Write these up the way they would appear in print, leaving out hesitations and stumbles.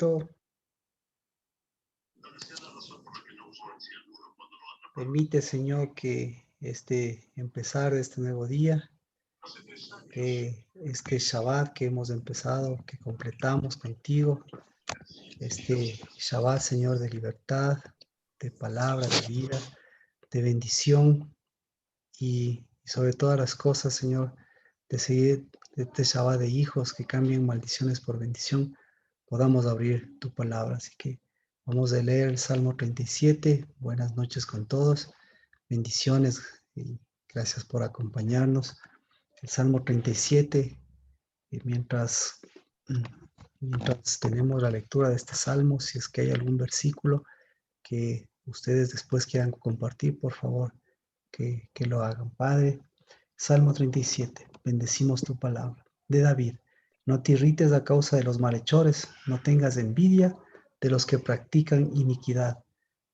esto permite, Señor, que empezar este nuevo día, que este Shabbat que hemos empezado, que completamos contigo, este Shabbat, Señor, de libertad, de palabra, de vida, de bendición y sobre todas las cosas, Señor, de seguir este Shabbat de hijos que cambien maldiciones por bendición, podamos abrir tu palabra. Así que vamos a leer el Salmo 37. Buenas noches con todos. Bendiciones y gracias por acompañarnos. El Salmo 37, y mientras tenemos la lectura de este Salmo, si es que hay algún versículo que ustedes después quieran compartir, por favor, que lo hagan. Padre, Salmo 37, bendecimos tu palabra. De David, no te irrites a causa de los malhechores, no tengas envidia de los que practican iniquidad,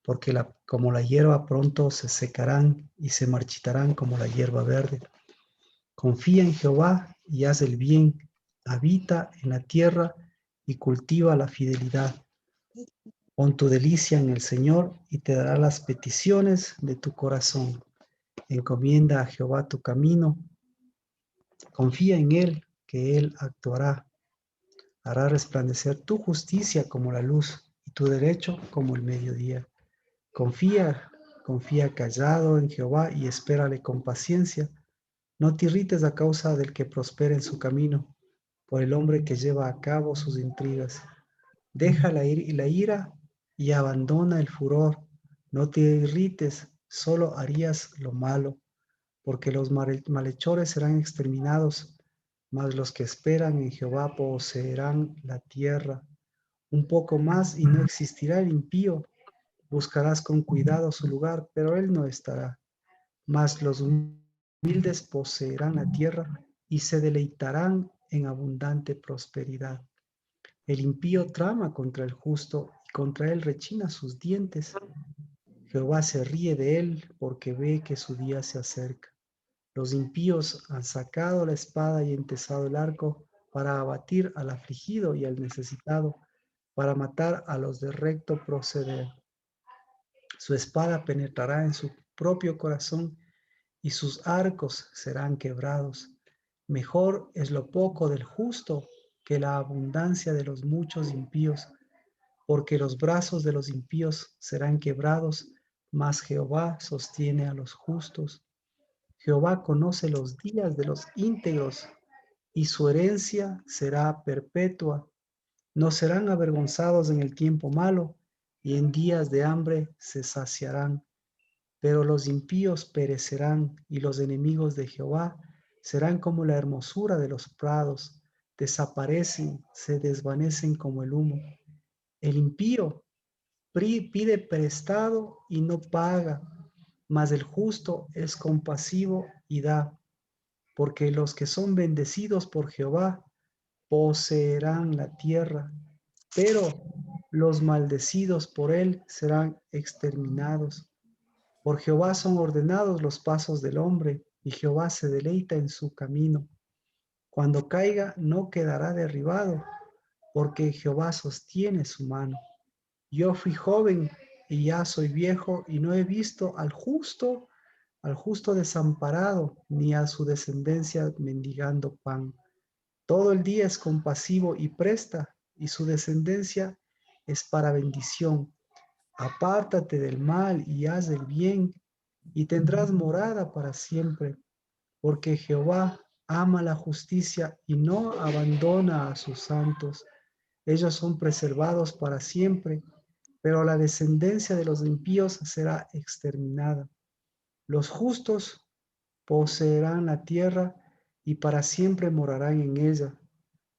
porque como la hierba pronto se secarán y se marchitarán como la hierba verde. Confía en Jehová y haz el bien, habita en la tierra y cultiva la fidelidad. Pon tu delicia en el Señor y te dará las peticiones de tu corazón. Encomienda a Jehová tu camino, confía en Él, que Él actuará. Hará resplandecer tu justicia como la luz y tu derecho como el mediodía. Confía callado en Jehová y espérale con paciencia. No te irrites a causa del que prospera en su camino, por el hombre que lleva a cabo sus intrigas. Deja la ira y abandona el furor. No te irrites, solo harías lo malo, porque los malhechores serán exterminados, mas los que esperan en Jehová poseerán la tierra. Un poco más y no existirá el impío. Buscarás con cuidado su lugar, pero él no estará. Mas los humildes poseerán la tierra y se deleitarán en abundante prosperidad. El impío trama contra el justo y contra él rechina sus dientes. Jehová se ríe de él porque ve que su día se acerca. Los impíos han sacado la espada y entesado el arco para abatir al afligido y al necesitado, para matar a los de recto proceder. Su espada penetrará en su propio corazón y sus arcos serán quebrados. Mejor es lo poco del justo que la abundancia de los muchos impíos, porque los brazos de los impíos serán quebrados, mas Jehová sostiene a los justos. Jehová conoce los días de los íntegros y su herencia será perpetua. No serán avergonzados en el tiempo malo y en días de hambre se saciarán. Pero los impíos perecerán y los enemigos de Jehová serán como la hermosura de los prados, desaparecen, se desvanecen como el humo. El impío pide prestado y no paga, mas el justo es compasivo y da, porque los que son bendecidos por Jehová poseerán la tierra, pero los maldecidos por él serán exterminados. Por Jehová son ordenados los pasos del hombre, y Jehová se deleita en su camino. Cuando caiga, no quedará derribado, porque Jehová sostiene su mano. Yo fui joven y ya soy viejo, y no he visto al justo desamparado, ni a su descendencia mendigando pan. Todo el día es compasivo y presta, y su descendencia es para bendición. Apártate del mal y haz el bien, y tendrás morada para siempre, porque Jehová ama la justicia y no abandona a sus santos. Ellos son preservados para siempre, pero la descendencia de los impíos será exterminada. Los justos poseerán la tierra y para siempre morarán en ella.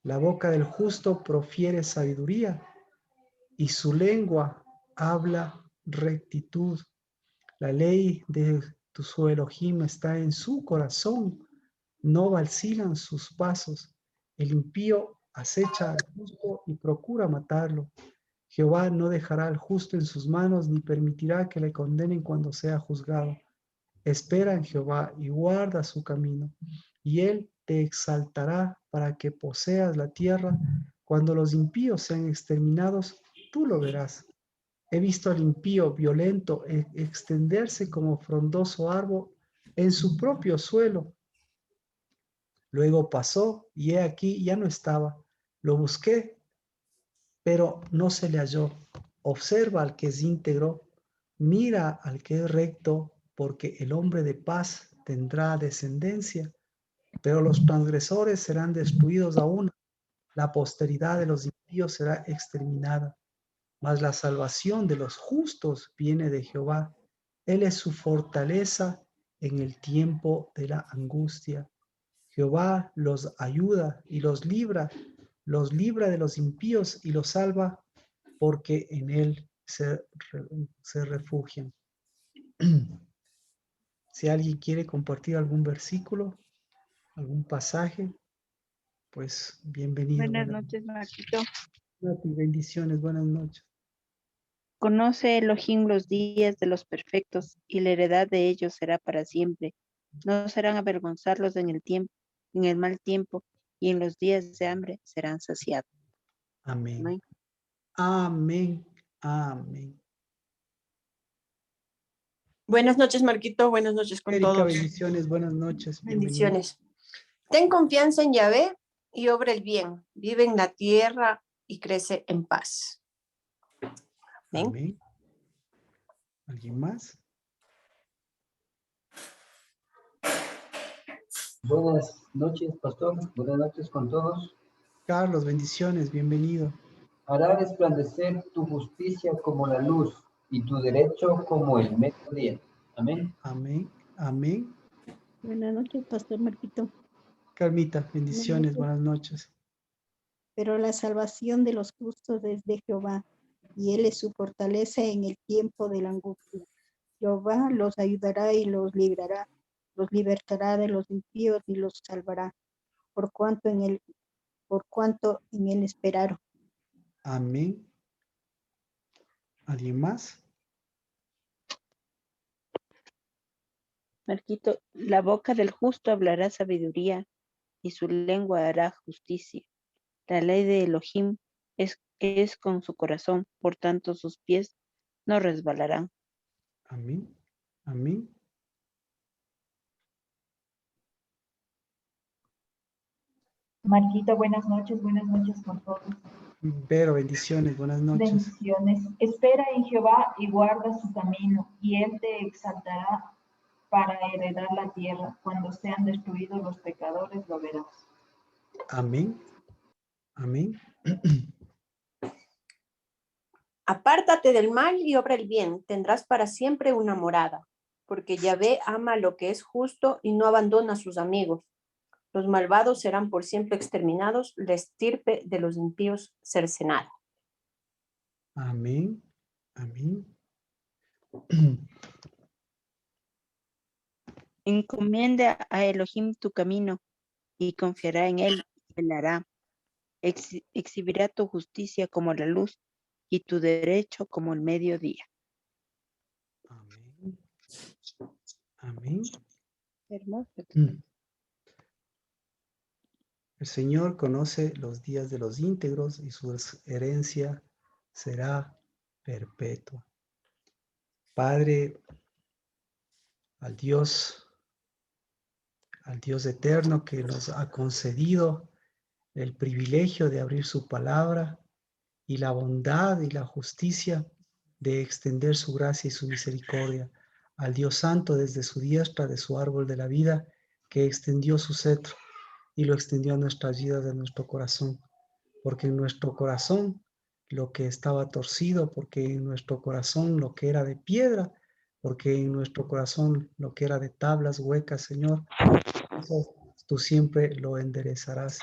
La boca del justo profiere sabiduría y su lengua habla rectitud. La ley de su Elohim está en su corazón, no vacilan sus pasos. El impío acecha al justo y procura matarlo. Jehová no dejará al justo en sus manos, ni permitirá que le condenen cuando sea juzgado. Espera en Jehová y guarda su camino, y él te exaltará para que poseas la tierra Cuando los impíos sean exterminados, tú lo verás. He visto al impío violento extenderse como frondoso árbol en su propio suelo. Luego pasó y he aquí ya no estaba. Lo busqué, pero no se le halló. Observa al que es íntegro, mira al que es recto, porque el hombre de paz tendrá descendencia, pero los transgresores serán destruidos aún. La posteridad de los impíos será exterminada, mas la salvación de los justos viene de Jehová. Él es su fortaleza en el tiempo de la angustia. Jehová los ayuda y los libra de los impíos y los salva, porque en él se refugian. Si alguien quiere compartir algún versículo, algún pasaje, pues bienvenido. Buenas noches, Marquito. Bendiciones, buenas noches. Conoce Elohim los días de los perfectos, y la heredad de ellos será para siempre. No serán avergonzados en el tiempo, en el mal tiempo, y en los días de hambre serán saciados. Amén. Amén. Amén. Amén. Buenas noches, Marquito. Buenas noches con Erika, todos. bendiciones, buenas noches. Bendiciones. Ten confianza en Yahvé y obra el bien. Vive en la tierra y crece en paz. Amén. Amén. ¿Alguien más? Buenas noches, pastor. Buenas noches con todos. Carlos, bendiciones, bienvenido. Hará resplandecer tu justicia como la luz y tu derecho como el mediodía. Amén. Amén. Amén. Buenas noches, Pastor Marquito. Carmita, bendiciones, buenas noches. Pero la salvación de los justos es de Jehová, y Él es su fortaleza en el tiempo de la angustia. Jehová los ayudará y los librará, los libertará de los impíos y los salvará, por cuanto en él esperaron. Amén. ¿Alguien más? Marquito, la boca del justo hablará sabiduría, y su lengua hará justicia. La ley de Elohim es con su corazón, por tanto sus pies no resbalarán. Amén. Amén. Marquito, buenas noches con todos. Vero, bendiciones, buenas noches. Bendiciones. Espera en Jehová y guarda su camino, y Él te exaltará para heredar la tierra. Cuando sean destruidos los pecadores, lo verás. Amén. Amén. Apártate del mal y obra el bien. Tendrás para siempre una morada, porque Yahvé ama lo que es justo y no abandona a sus amigos. Los malvados serán por siempre exterminados, la estirpe de los impíos cercenada. Amén. Amén. Encomienda a Elohim tu camino, y confiará en él, y él hará. Exhibirá tu justicia como la luz, y tu derecho como el mediodía. Amén. Amén. Hermoso. El Señor conoce los días de los íntegros y su herencia será perpetua. Padre, al Dios eterno que nos ha concedido el privilegio de abrir su palabra y la bondad y la justicia de extender su gracia y su misericordia. Al Dios Santo desde su diestra, de su árbol de la vida, que extendió su cetro y lo extendió a nuestras vidas, de nuestro corazón. Porque en nuestro corazón lo que estaba torcido, porque en nuestro corazón lo que era de piedra, porque en nuestro corazón lo que era de tablas huecas, Señor, eso tú siempre lo enderezarás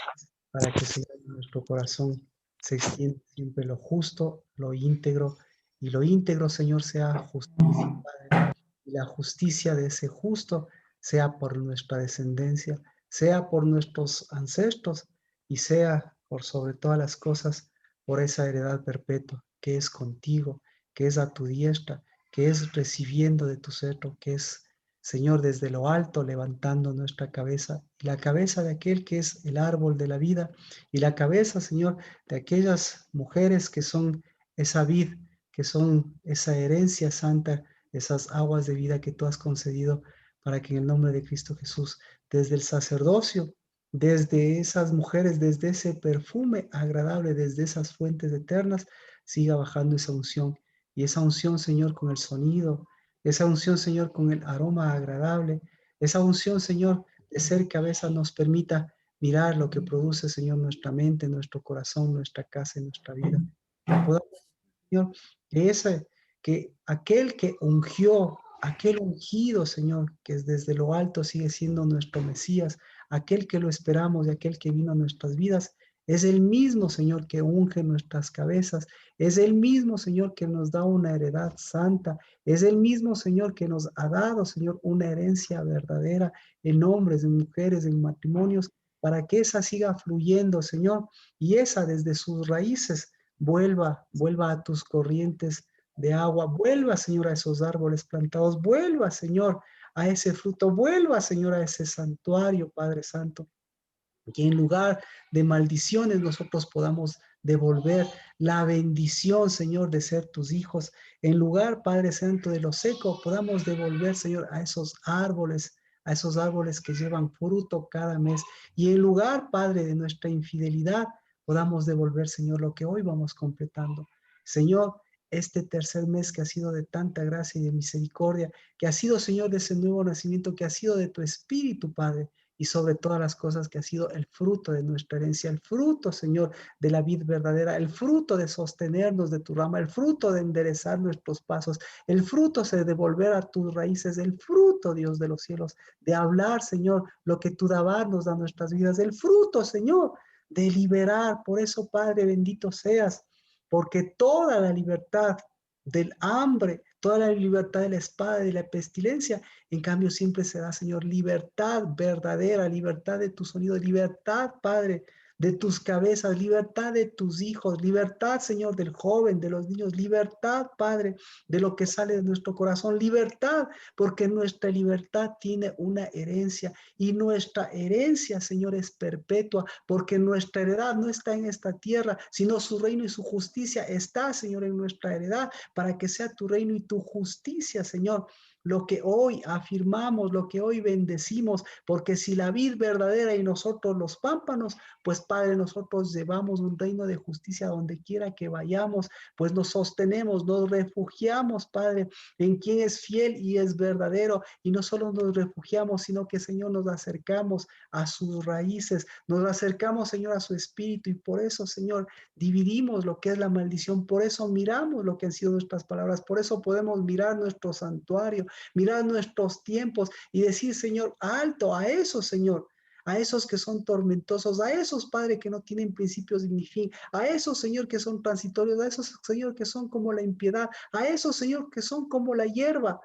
para que, Señor, en nuestro corazón se extienda siempre lo justo, lo íntegro, y lo íntegro, Señor, sea justicia, Padre, y la justicia de ese justo sea por nuestra descendencia, sea por nuestros ancestros, y sea por sobre todas las cosas, por esa heredad perpetua que es contigo, que es a tu diestra, que es recibiendo de tu cetro, que es, Señor, desde lo alto, levantando nuestra cabeza, y la cabeza de aquel que es el árbol de la vida, y la cabeza, Señor, de aquellas mujeres que son esa vid, que son esa herencia santa, esas aguas de vida que tú has concedido, para que en el nombre de Cristo Jesús, desde el sacerdocio, desde esas mujeres, desde ese perfume agradable, desde esas fuentes eternas, siga bajando esa unción. Y esa unción, Señor, con el sonido, esa unción, Señor, con el aroma agradable, esa unción, Señor, de ser cabeza nos permita mirar lo que produce, Señor, nuestra mente, nuestro corazón, nuestra casa y nuestra vida. Que podamos, Señor, que aquel que ungió, aquel ungido, Señor, que es desde lo alto sigue siendo nuestro Mesías, aquel que lo esperamos y aquel que vino a nuestras vidas, es el mismo, Señor, que unge nuestras cabezas, es el mismo, Señor, que nos da una heredad santa, es el mismo, Señor, que nos ha dado, Señor, una herencia verdadera en hombres, en mujeres, en matrimonios, para que esa siga fluyendo, Señor, y esa desde sus raíces vuelva a tus corrientes de agua, vuelva, Señor, a esos árboles plantados, vuelva, Señor, a ese fruto, vuelva, Señor, a ese santuario, Padre Santo, que en lugar de maldiciones nosotros podamos devolver la bendición, Señor, de ser tus hijos. En lugar, Padre Santo, de lo seco, podamos devolver, Señor, a esos árboles que llevan fruto cada mes. Y en lugar, Padre, de nuestra infidelidad, podamos devolver, Señor, lo que hoy vamos completando. Señor, este tercer mes que ha sido de tanta gracia y de misericordia, que ha sido, Señor, de ese nuevo nacimiento, que ha sido de tu Espíritu, Padre, y sobre todas las cosas que ha sido el fruto de nuestra herencia, el fruto, Señor, de la vid verdadera, el fruto de sostenernos de tu rama, el fruto de enderezar nuestros pasos, el fruto de devolver a tus raíces, el fruto, Dios de los cielos, de hablar, Señor, lo que tú nos da nuestras vidas, el fruto, Señor, de liberar. Por eso, Padre, bendito seas, porque toda la libertad del hambre, toda la libertad de la espada, de la pestilencia, en cambio siempre se da, Señor, libertad verdadera, libertad de tu sonido, libertad, Padre, de tus cabezas, libertad de tus hijos, libertad, Señor, del joven, de los niños, libertad, Padre, de lo que sale de nuestro corazón, libertad, porque nuestra libertad tiene una herencia y nuestra herencia, Señor, es perpetua, porque nuestra heredad no está en esta tierra, sino su reino y su justicia está, Señor, en nuestra heredad, para que sea tu reino y tu justicia, Señor, lo que hoy afirmamos, lo que hoy bendecimos, porque si la vid verdadera y nosotros los pámpanos, pues Padre, nosotros llevamos un reino de justicia donde quiera que vayamos, pues nos sostenemos, nos refugiamos, Padre, en quien es fiel y es verdadero, y no solo nos refugiamos, sino que, Señor, nos acercamos a sus raíces, nos acercamos, Señor, a su espíritu, y por eso, Señor, dividimos lo que es la maldición, por eso miramos lo que han sido nuestras palabras, por eso podemos mirar nuestro santuario, mirar nuestros tiempos y decir, Señor, alto a esos, Señor, a esos que son tormentosos, a esos, Padre, que no tienen principios ni fin, a esos, Señor, que son transitorios, a esos, Señor, que son como la impiedad, a esos, Señor, que son como la hierba,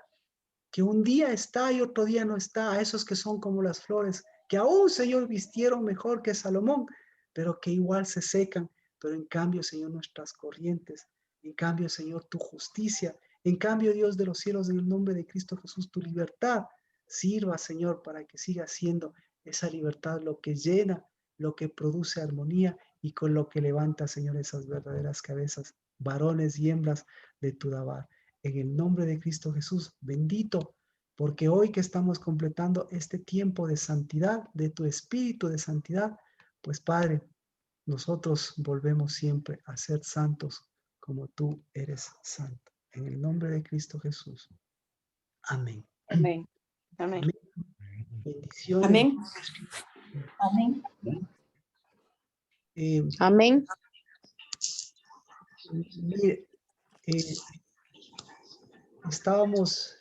que un día está y otro día no está, a esos que son como las flores, que aún, Señor, vistieron mejor que Salomón, pero que igual se secan, pero en cambio, Señor, nuestras corrientes, en cambio, Señor, tu justicia, en cambio, Dios de los cielos, en el nombre de Cristo Jesús, tu libertad, sirva, Señor, para que siga siendo esa libertad lo que llena, lo que produce armonía y con lo que levanta, Señor, esas verdaderas cabezas, varones y hembras de tu Dabar. En el nombre de Cristo Jesús, bendito, porque hoy que estamos completando este tiempo de santidad, de tu espíritu de santidad, pues Padre, nosotros volvemos siempre a ser santos como tú eres santo. En el nombre de Cristo Jesús. Amén. Amén. Amén. Bendiciones. Amén. Amén. Amén. Mire, estábamos,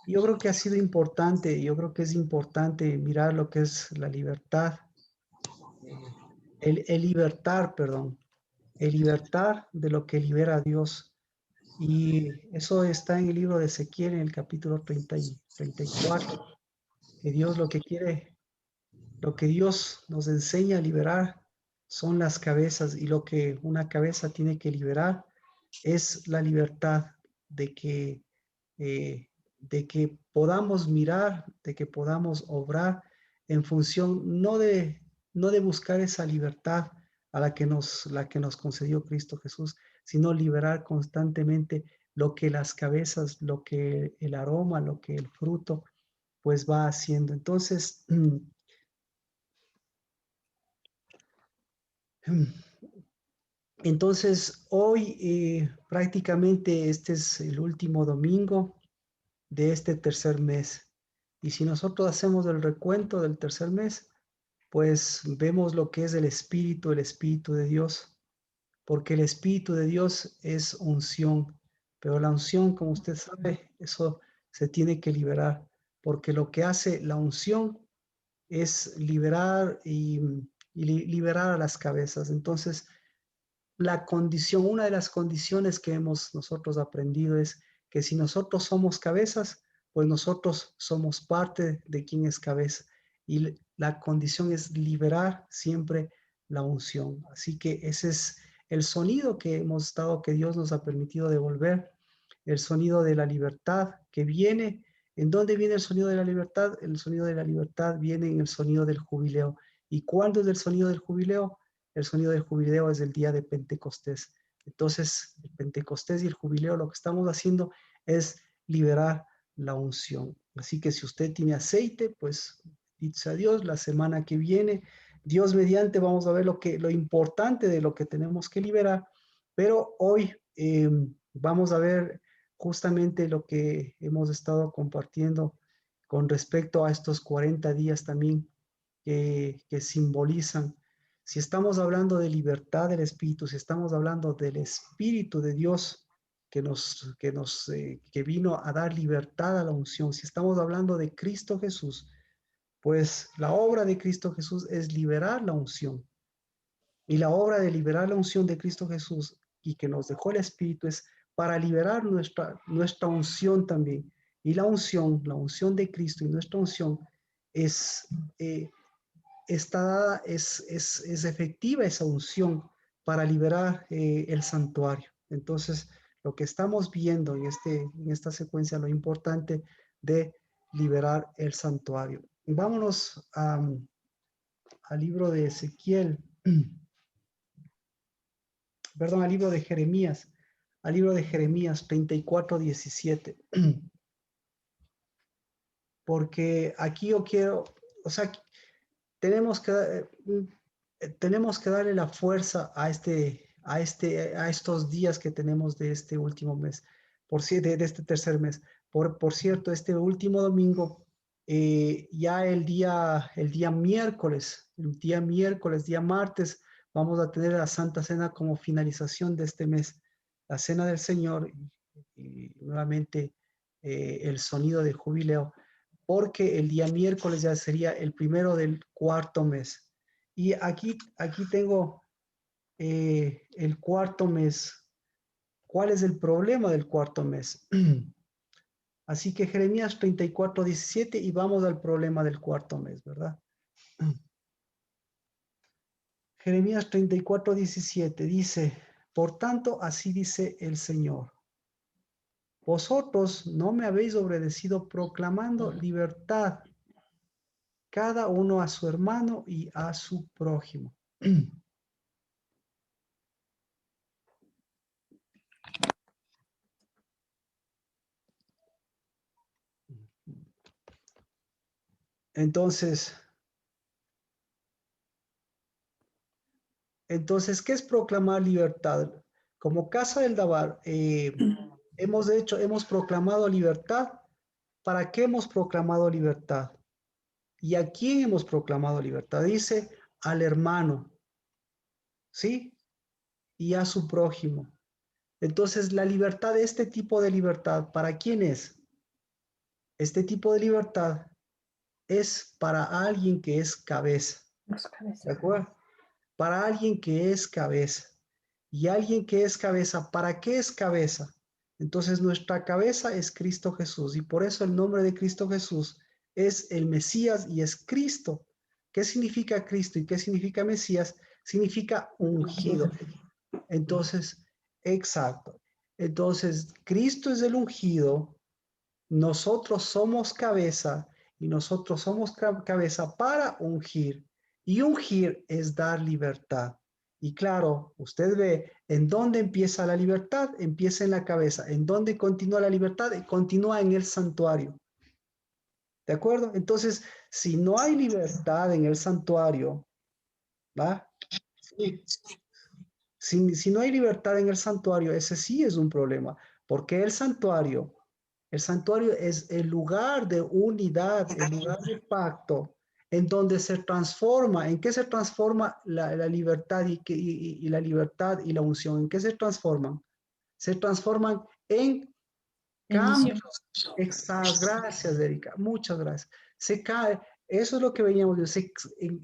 yo creo que ha sido importante, yo creo que es importante mirar lo que es la libertad, el libertar, perdón, el libertar de lo que libera a Dios. Y eso está en el libro de Ezequiel, en el capítulo 30 y 34, que Dios lo que quiere, lo que Dios nos enseña a liberar son las cabezas, y lo que una cabeza tiene que liberar es la libertad de que que podamos mirar, de que podamos obrar en función no de buscar esa libertad a la que nos concedió Cristo Jesús, sino liberar constantemente lo que las cabezas, lo que el aroma, lo que el fruto, pues va haciendo. Entonces, hoy prácticamente este es el último domingo de este tercer mes. Y si nosotros hacemos el recuento del tercer mes, pues vemos lo que es el Espíritu de Dios, porque el Espíritu de Dios es unción, pero la unción, como usted sabe, eso se tiene que liberar, porque lo que hace la unción es liberar y liberar a las cabezas. Entonces, una de las condiciones que hemos nosotros aprendido es que si nosotros somos cabezas, pues nosotros somos parte de quien es cabeza. Y la condición es liberar siempre la unción. Así que ese es el sonido que que Dios nos ha permitido devolver, el sonido de la libertad que viene. ¿En dónde viene el sonido de la libertad? El sonido de la libertad viene en el sonido del jubileo. ¿Y cuándo es el sonido del jubileo? El sonido del jubileo es el día de Pentecostés. Entonces, el Pentecostés y el jubileo, lo que estamos haciendo es liberar la unción. Así que si usted tiene aceite, pues dice a Dios, la semana que viene, Dios mediante, vamos a ver lo importante de lo que tenemos que liberar. Pero hoy vamos a ver justamente lo que hemos estado compartiendo con respecto a estos 40 días también que simbolizan. Si estamos hablando de libertad del Espíritu, si estamos hablando del Espíritu de Dios que vino a dar libertad a la unción, si estamos hablando de Cristo Jesús, pues la obra de Cristo Jesús es liberar la unción. Y la obra de liberar la unción de Cristo Jesús y que nos dejó el Espíritu es para liberar nuestra unción también. Y la unción de Cristo y nuestra unción es está dada, es efectiva esa unción para liberar el santuario. Entonces, lo que estamos viendo en esta secuencia, lo importante de liberar el santuario. Vámonos al libro de Ezequiel, perdón, al libro de Jeremías 34:17. Porque aquí yo quiero, o sea, tenemos que darle la fuerza a estos días que tenemos de este último mes, de este tercer mes. Por cierto, este último domingo, ya el día miércoles, día martes, vamos a tener la Santa Cena como finalización de este mes, la Cena del Señor y nuevamente el sonido de jubileo, porque el día miércoles ya sería el primero del cuarto mes. Y aquí tengo el cuarto mes. ¿Cuál es el problema del cuarto mes? Así que Jeremías 34:17 y vamos al problema del cuarto mes, ¿verdad? Jeremías 34:17 dice, por tanto, así dice el Señor. Vosotros no me habéis obedecido proclamando libertad, cada uno a su hermano y a su prójimo. Entonces, ¿qué es proclamar libertad? Como Casa del Dabar, hemos proclamado libertad. ¿Para qué hemos proclamado libertad? ¿Y a quién hemos proclamado libertad? Dice al hermano, ¿sí? Y a su prójimo. Entonces, la libertad, este tipo de libertad, ¿para quién es? Este tipo de libertad es para alguien que es cabeza. ¿De acuerdo? Para alguien que es cabeza. Y alguien que es cabeza, ¿para qué es cabeza? Entonces nuestra cabeza es Cristo Jesús y por eso el nombre de Cristo Jesús es el Mesías y es Cristo. ¿Qué significa Cristo y qué significa Mesías? Significa ungido. Entonces, exacto. Entonces, Cristo es el ungido nosotros somos cabeza y nosotros somos cabeza para ungir. Y ungir es dar libertad. Y claro, usted ve en dónde empieza la libertad, empieza en la cabeza. En dónde continúa la libertad, continúa en el santuario. ¿De acuerdo? Entonces, si no hay libertad en el santuario, ¿va? Sí. Si no hay libertad en el santuario, ese sí es un problema, porque el santuario es el lugar de unidad, el lugar de pacto, en donde se transforma. ¿En qué se transforma la libertad y la libertad y la unción? ¿En qué se transforman? Se transforman en Bendición. cambios. Exacto, gracias, Erika, muchas gracias. Se cae, eso es lo que veníamos viendo.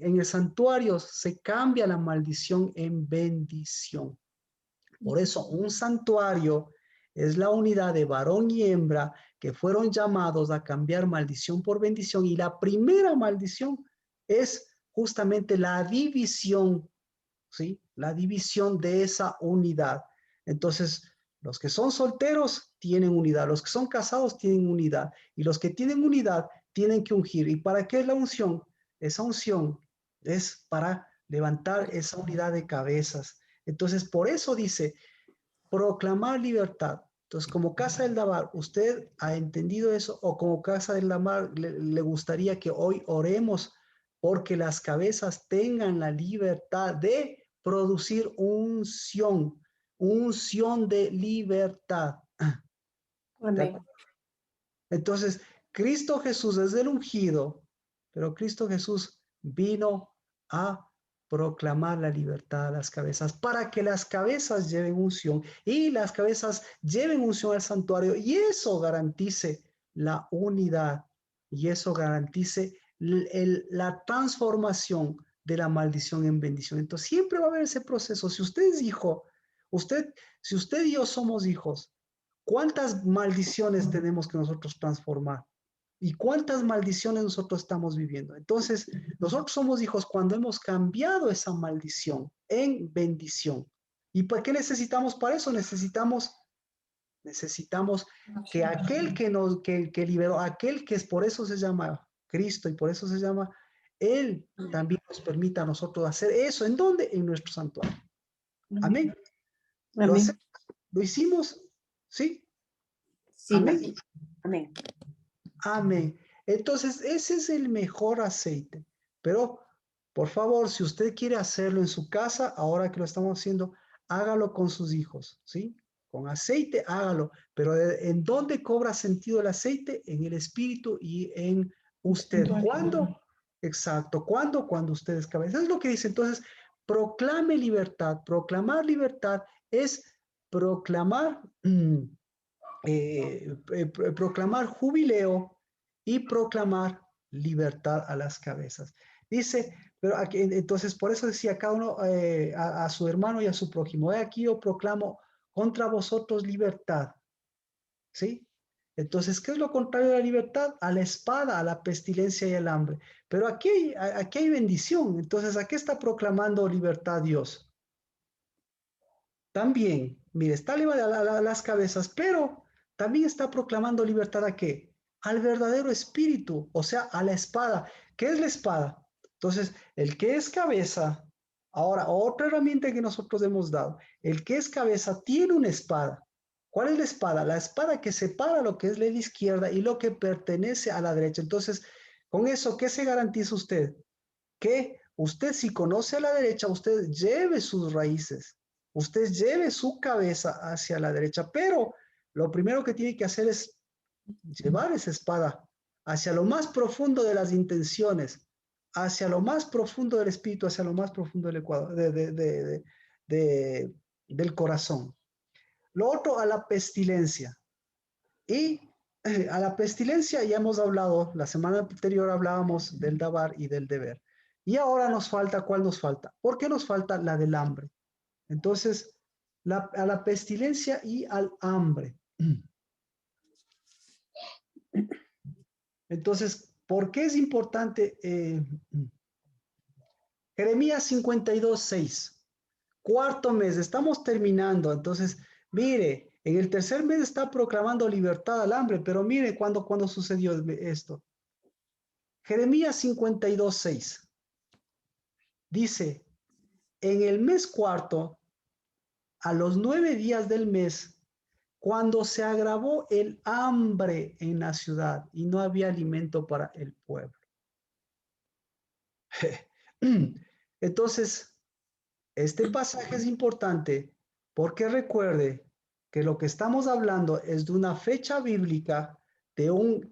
En el santuario se cambia la maldición en bendición. Por eso un santuario es la unidad de varón y hembra que fueron llamados a cambiar maldición por bendición. Y la primera maldición es justamente la división, ¿sí? La división de esa unidad. Entonces, los que son solteros tienen unidad, los que son casados tienen unidad, y los que tienen unidad tienen que ungir. ¿Y para qué es la unción? Esa unción es para levantar esa unidad de cabezas. Entonces, por eso dice, proclamar libertad. Entonces, como Casa del Dabar, ¿usted ha entendido eso? ¿O como Casa del Dabar le gustaría que hoy oremos porque las cabezas tengan la libertad de producir unción de libertad? Amén. Entonces, Cristo Jesús es el ungido, pero Cristo Jesús vino a proclamar la libertad a las cabezas para que las cabezas lleven unción y las cabezas lleven unción al santuario, y eso garantice la unidad y eso garantice la transformación de la maldición en bendición. Entonces siempre va a haber ese proceso. Si usted es hijo, si usted y yo somos hijos, ¿cuántas maldiciones tenemos que nosotros transformar? ¿Y cuántas maldiciones nosotros estamos viviendo? Entonces, nosotros somos hijos cuando hemos cambiado esa maldición en bendición. ¿Y por qué necesitamos para eso? Necesitamos que aquel que liberó, aquel que es, por eso se llama Cristo y por eso se llama, Él también nos permita a nosotros hacer eso. ¿En dónde? En nuestro santuario. Amén. ¿Lo Amén. hacemos? ¿Lo hicimos? ¿Sí? Sí, Amén. amén. Amén. Entonces, ese es el mejor aceite. Pero, por favor, si usted quiere hacerlo en su casa, ahora que lo estamos haciendo, hágalo con sus hijos, ¿sí? Con aceite, hágalo. Pero ¿en dónde cobra sentido el aceite? En el espíritu y en usted. ¿Cuándo? Exacto. ¿Cuándo? Cuando usted es cabeza. Es lo que dice. Entonces, proclame libertad. Proclamar libertad es proclamar... proclamar jubileo y proclamar libertad a las cabezas. Dice, pero aquí, entonces por eso decía cada uno a su hermano y a su prójimo, aquí yo proclamo contra vosotros libertad, ¿sí? Entonces, ¿qué es lo contrario de la libertad? A la espada, a la pestilencia y al hambre. Pero aquí hay bendición. Entonces, ¿a qué está proclamando libertad Dios? También, mire, está levantando las cabezas, pero también está proclamando libertad ¿a qué? Al verdadero espíritu, o sea, a la espada. ¿Qué es la espada? Entonces, el que es cabeza, ahora, otra herramienta que nosotros hemos dado, el que es cabeza tiene una espada. ¿Cuál es la espada? La espada que separa lo que es la izquierda y lo que pertenece a la derecha. Entonces, con eso, ¿qué se garantiza usted? Que usted, si conoce a la derecha, usted lleve sus raíces, usted lleve su cabeza hacia la derecha, pero lo primero que tiene que hacer es llevar esa espada hacia lo más profundo de las intenciones, hacia lo más profundo del espíritu, hacia lo más profundo del ecuador, del corazón. Lo otro, a la pestilencia. Y a la pestilencia ya hemos hablado, la semana anterior hablábamos del dabar y del deber. Y ahora nos falta, ¿cuál nos falta? ¿Por qué nos falta la del hambre? Entonces, a la pestilencia y al hambre. Entonces, ¿por qué es importante? Jeremías 52:6, cuarto mes, estamos terminando. Entonces, Mire, en el tercer mes está proclamando libertad al hambre, pero mire cuando sucedió esto. Jeremías 52:6 dice, en el mes cuarto, a los 9 días del mes, cuando se agravó el hambre en la ciudad y no había alimento para el pueblo. Entonces, este pasaje es importante porque recuerde que lo que estamos hablando es de una fecha bíblica de un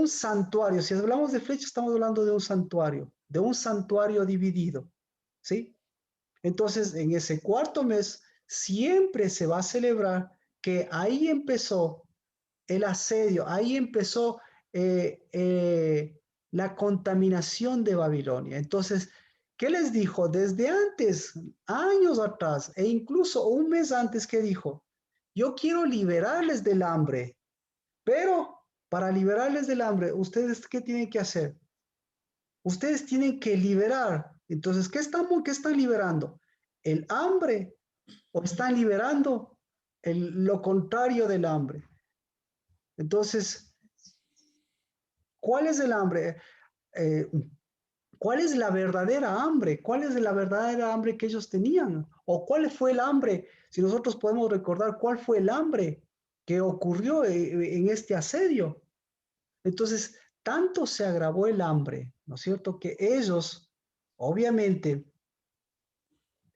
santuario. Si hablamos de fecha, estamos hablando de un santuario dividido, ¿sí? Entonces, en ese cuarto mes, siempre se va a celebrar que ahí empezó el asedio, ahí empezó la contaminación de Babilonia. Entonces, ¿qué les dijo? Desde antes, años atrás, e incluso un mes antes, ¿qué dijo? Yo quiero liberarles del hambre, pero para liberarles del hambre, ¿ustedes qué tienen que hacer? Ustedes tienen que liberar. Entonces, ¿qué están liberando? ¿El hambre o están liberando lo contrario del hambre? Entonces, ¿cuál es el hambre? ¿Cuál es la verdadera hambre? ¿Cuál es la verdadera hambre que ellos tenían? ¿O cuál fue el hambre? Si nosotros podemos recordar cuál fue el hambre que ocurrió en este asedio. Entonces, tanto se agravó el hambre, ¿no es cierto? Que ellos, obviamente,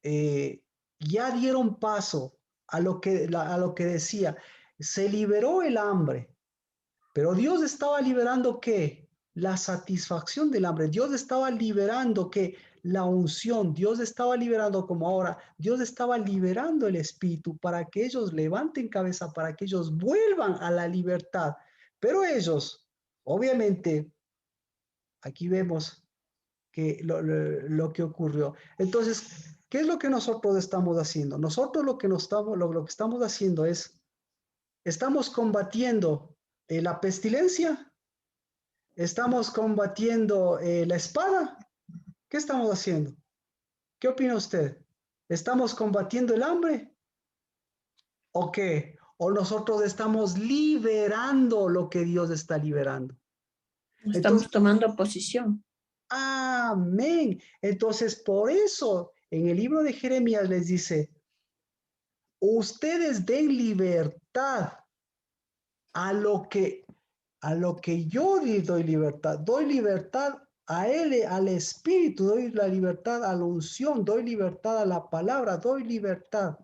ya dieron paso a lo que decía. Se liberó el hambre, pero Dios estaba liberando ¿qué? La satisfacción del hambre. Dios estaba liberando ¿qué? La unción. Dios estaba liberando como ahora. Dios estaba liberando el espíritu para que ellos levanten cabeza, para que ellos vuelvan a la libertad. Pero ellos, obviamente, aquí vemos que lo que ocurrió. Entonces, ¿qué es lo que nosotros estamos haciendo? Nosotros lo que estamos haciendo es, estamos combatiendo la pestilencia, estamos combatiendo la espada. ¿Qué estamos haciendo? ¿Qué opina usted? ¿Estamos combatiendo el hambre? ¿O qué? ¿O nosotros estamos liberando lo que Dios está liberando? Estamos Entonces, tomando posición. amén. Entonces, por eso en el libro de Jeremías les dice, ustedes den libertad a lo que yo doy libertad a él, al espíritu, doy la libertad a la unción, doy libertad a la palabra, doy libertad.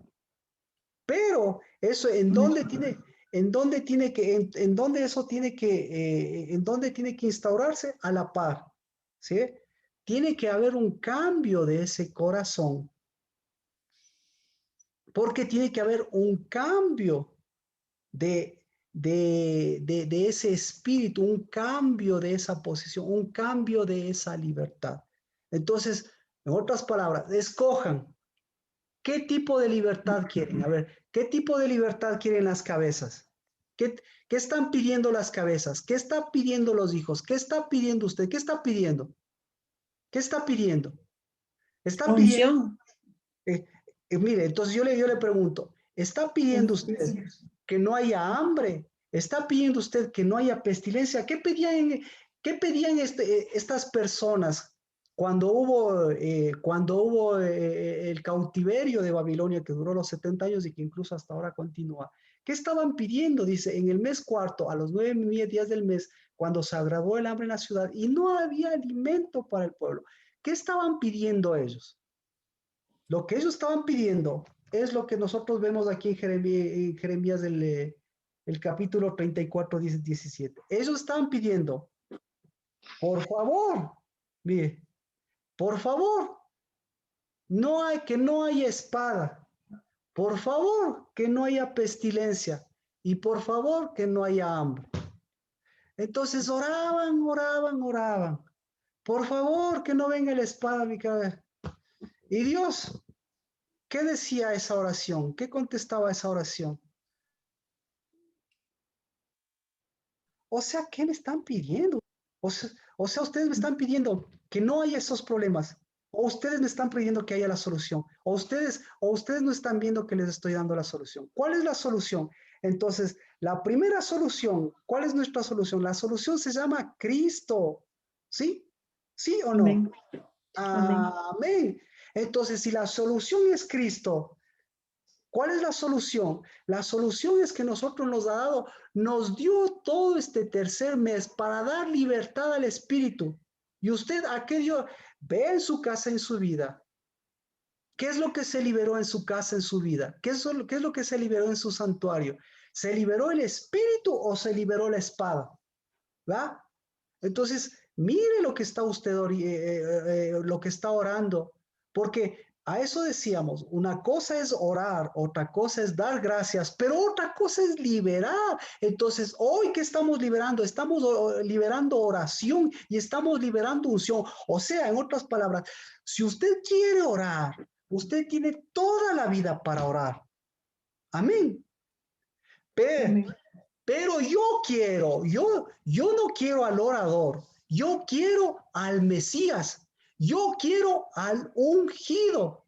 Pero eso en dónde eso tiene que en dónde tiene que instaurarse a la par, ¿sí? Tiene que haber un cambio de ese corazón, porque tiene que haber un cambio de ese espíritu, un cambio de esa posición, un cambio de esa libertad. Entonces, en otras palabras, escojan qué tipo de libertad quieren. A ver, ¿qué tipo de libertad quieren las cabezas? ¿Qué están pidiendo las cabezas? ¿Qué están pidiendo los hijos? ¿Qué está pidiendo usted? ¿Qué está pidiendo? ¿Qué está pidiendo? Está pidiendo, Unción. mire, entonces yo le pregunto, ¿está pidiendo usted que no haya hambre? ¿Está pidiendo usted que no haya pestilencia? ¿Qué pedían estas personas cuando hubo el cautiverio de Babilonia que duró los 70 años y que incluso hasta ahora continúa? ¿Qué estaban pidiendo? Dice, en el mes cuarto, a los 9 días del mes, cuando se agravó el hambre en la ciudad y no había alimento para el pueblo. ¿Qué estaban pidiendo ellos? Lo que ellos estaban pidiendo es lo que nosotros vemos aquí en Jeremías el capítulo 34, 17. Ellos estaban pidiendo, por favor, mire, por favor, que no haya espada, por favor, que no haya pestilencia y por favor, que no haya hambre. Entonces oraban. Por favor, que no venga la espada a mi cabeza. Y Dios, ¿qué decía esa oración? ¿Qué contestaba esa oración? O sea, ¿qué me están pidiendo? O sea, ustedes me están pidiendo que no haya esos problemas. O ustedes me están pidiendo que haya la solución. O ustedes no están viendo que les estoy dando la solución. ¿Cuál es la solución? Entonces, la primera solución, ¿cuál es nuestra solución? La solución se llama Cristo. ¿Sí? ¿Sí o no? Amén. Amén. Entonces, si la solución es Cristo, ¿cuál es la solución? La solución es que nosotros nos dio todo este tercer mes para dar libertad al Espíritu. Y usted, aquello, ve en su casa, en su vida. ¿Qué es lo que se liberó en su casa, en su vida? ¿Qué es lo que se liberó en su santuario? ¿Se liberó el Espíritu o se liberó la espada? ¿Va? Entonces, mire lo que está usted, lo que está orando, porque a eso decíamos, una cosa es orar, otra cosa es dar gracias, pero otra cosa es liberar. Entonces, hoy, ¿qué estamos liberando? Estamos liberando oración y estamos liberando unción. O sea, en otras palabras, si usted quiere orar, usted tiene toda la vida para orar. Amén. Pero yo no quiero al orador, yo quiero al Mesías, yo quiero al ungido,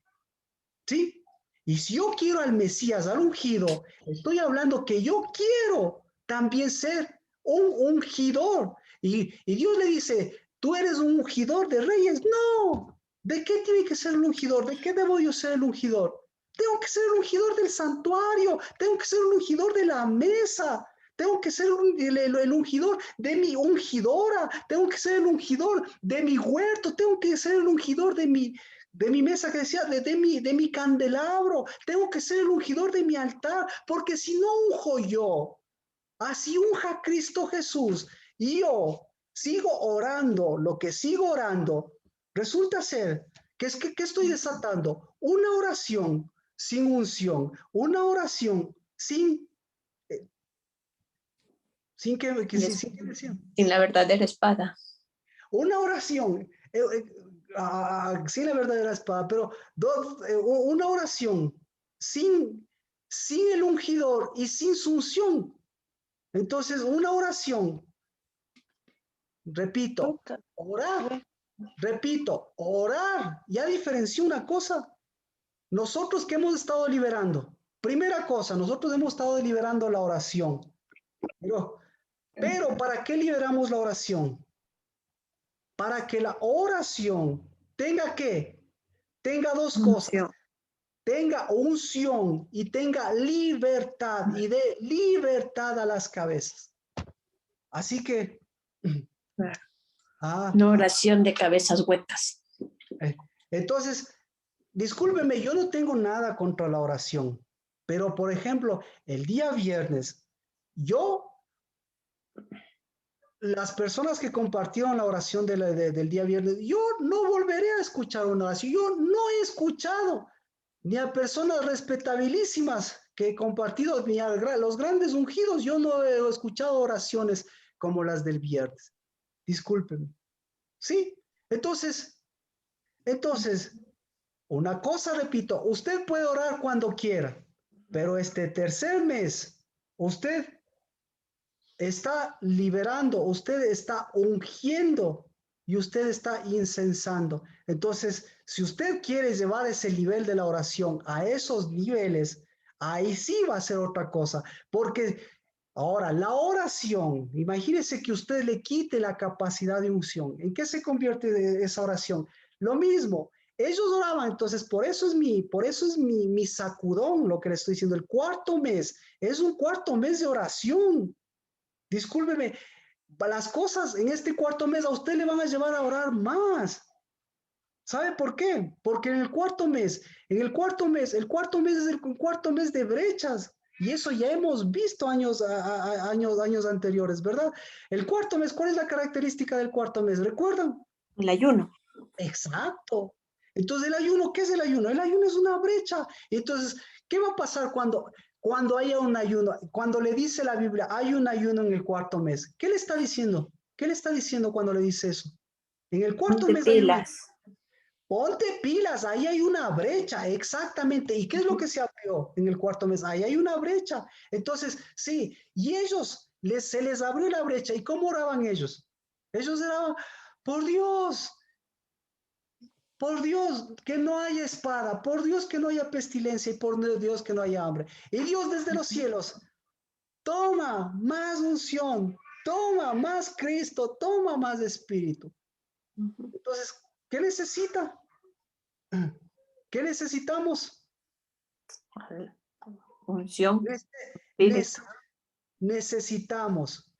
¿sí? Y si yo quiero al Mesías, al ungido, estoy hablando que yo quiero también ser un ungidor. Y Dios le dice, ¿tú eres un ungidor de reyes? No. ¿De qué tiene que ser el ungidor? ¿De qué debo yo ser el ungidor? Tengo que ser el ungidor del santuario, tengo que ser el ungidor de la mesa, tengo que ser el ungidor de mi ungidora, tengo que ser el ungidor de mi huerto, tengo que ser el ungidor de mi mesa que decía, de mi candelabro, tengo que ser el ungidor de mi altar, porque si no unjo yo, así unja Cristo Jesús, y yo sigo orando, lo que sigo orando, resulta ser que estoy desatando una oración sin unción, una oración sin Sin la verdadera espada. una oración sin la verdadera espada, pero una oración sin el ungidor y sin su unción. Entonces, una oración, repito, orar, ya diferenció una cosa. Nosotros que hemos estado liberando, primera cosa, nosotros hemos estado liberando la oración. Pero ¿para qué liberamos la oración? Para que la oración tenga dos cosas, tenga unción y tenga libertad y dé libertad a las cabezas. Así que no oración de cabezas huecas. Entonces, discúlpeme, yo no tengo nada contra la oración, pero por ejemplo, el día viernes, las personas que compartieron la oración del día viernes, yo no volveré a escuchar una oración. Yo no he escuchado ni a personas respetabilísimas que he compartido, ni a los grandes ungidos. Yo no he escuchado oraciones como las del viernes. Discúlpenme. Sí, entonces, una cosa, repito, usted puede orar cuando quiera, pero este tercer mes, usted está liberando, usted está ungiendo y usted está incensando. Entonces, si usted quiere llevar ese nivel de la oración a esos niveles, ahí sí va a ser otra cosa, porque ahora la oración, imagínese que usted le quite la capacidad de unción. ¿En qué se convierte esa oración? Lo mismo. Ellos oraban, entonces por eso es mi sacudón, lo que le estoy diciendo. El cuarto mes es un cuarto mes de oración. Discúlpeme, las cosas en este cuarto mes a usted le van a llevar a orar más. ¿Sabe por qué? Porque el cuarto mes es el cuarto mes de brechas. Y eso ya hemos visto años anteriores, ¿verdad? El cuarto mes, ¿cuál es la característica del cuarto mes? ¿Recuerdan? El ayuno. Exacto. Entonces, el ayuno, ¿qué es el ayuno? El ayuno es una brecha. Entonces, ¿qué va a pasar cuando haya un ayuno? Cuando le dice la Biblia, hay un ayuno en el cuarto mes. ¿Qué le está diciendo? ¿Qué le está diciendo cuando le dice eso? En el cuarto mes hay un ayuno. Ponte pilas, ahí hay una brecha, exactamente. ¿Y qué es lo que se abrió en el cuarto mes? Ahí hay una brecha. Entonces, sí, y se les abrió la brecha. ¿Y cómo oraban ellos? Ellos oraban, por Dios, Por Dios que no haya espada, por Dios que no haya pestilencia y por Dios que no haya hambre. Y Dios desde los cielos, toma más unción, toma más Cristo, toma más Espíritu. Entonces, ¿qué necesita? ¿Qué necesitamos? Unción. Necesitamos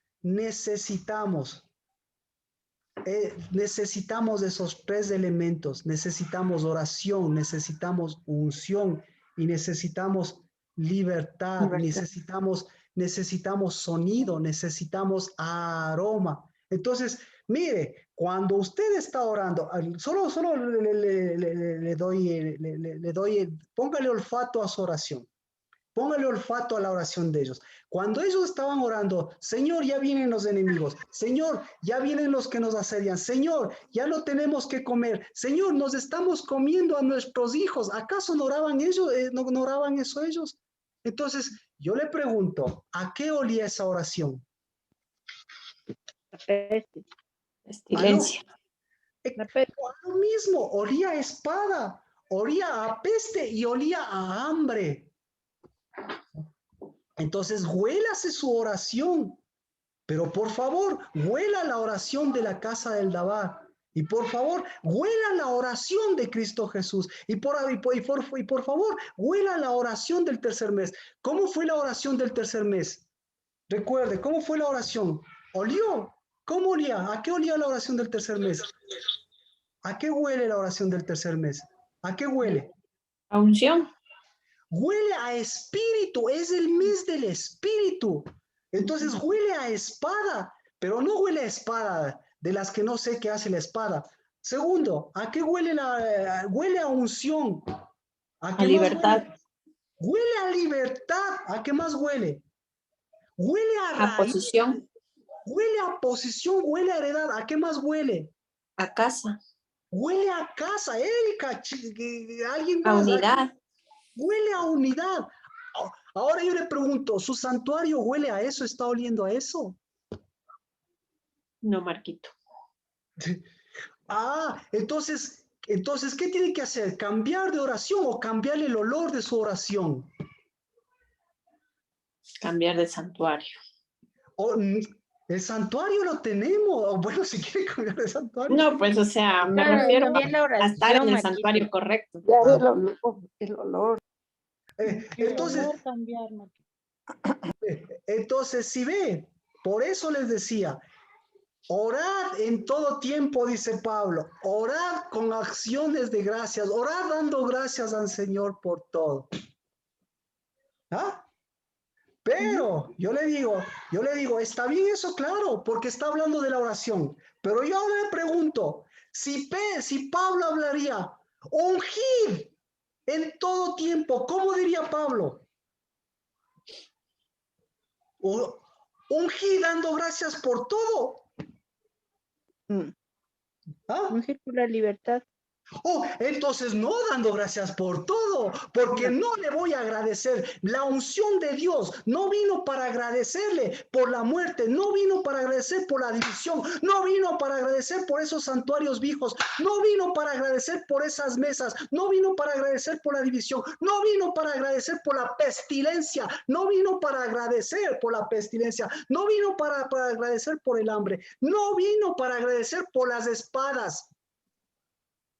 de esos tres elementos. Necesitamos oración, necesitamos unción y necesitamos libertad. Necesitamos sonido, necesitamos aroma. Entonces, mire, cuando usted está orando, solo le doy, póngale olfato a su oración. Póngale olfato a la oración de ellos. Cuando ellos estaban orando, Señor, ya vienen los enemigos. Señor, ya vienen los que nos asedian. Señor, ya no tenemos que comer. Señor, nos estamos comiendo a nuestros hijos. ¿Acaso no oraban ellos? ¿No oraban eso ellos? Entonces, yo le pregunto, ¿a qué olía esa oración? Pestilencia. A lo mismo, olía a espada, olía a peste y olía a hambre. Entonces, huélase su oración, pero por favor, huela la oración de la casa del Dabar. Y por favor, huela la oración de Cristo Jesús. Y por favor, huela la oración del tercer mes. ¿Cómo fue la oración del tercer mes? Recuerde, ¿cómo fue la oración? ¿Olió? ¿Cómo olía? ¿A qué olía la oración del tercer mes? ¿A qué huele la oración del tercer mes? ¿A qué huele? A unción. Huele a espíritu, es el mes del espíritu. Entonces huele a espada, pero no huele a espada de las que no sé qué hace la espada. Segundo, ¿a qué huele huele a unción? ¿A qué A libertad. Más huele? Huele a libertad. ¿A qué más huele? Huele a raíz. A posición. Huele a posición, huele a heredad. ¿A qué más huele? A casa. Huele a casa, Erika. ¿Alguien más? A unidad. Huele a unidad. Ahora yo le pregunto, ¿su santuario huele a eso? ¿Está oliendo a eso? No, Marquito. Entonces, ¿qué tiene que hacer? ¿Cambiar de oración o cambiar el olor de su oración? Cambiar de santuario. El santuario lo tenemos. Bueno, si quiere cambiar de santuario. No, pues, o sea, me refiero a estar en el santuario correcto. Ya el olor. Entonces, si ve, por eso les decía, orad en todo tiempo, dice Pablo, orad con acciones de gracias, orad dando gracias al Señor por todo. ¿Ah? Pero yo le digo, está bien eso, claro, porque está hablando de la oración. Pero yo le pregunto, si Pablo hablaría, ungid en todo tiempo, ¿cómo diría Pablo? Ungid dando gracias por todo. ¿Ah? Ungir por la libertad. Entonces no dando gracias por todo, porque no le voy a agradecer. La unción de Dios no vino para agradecerle por la muerte, no vino para agradecer por la división, no vino para agradecer por esos santuarios viejos, no vino para agradecer por esas mesas, no vino para agradecer por la división, no vino para agradecer por la pestilencia, no vino para agradecer por la pestilencia, no vino para agradecer por el hambre, no vino para agradecer por las espadas.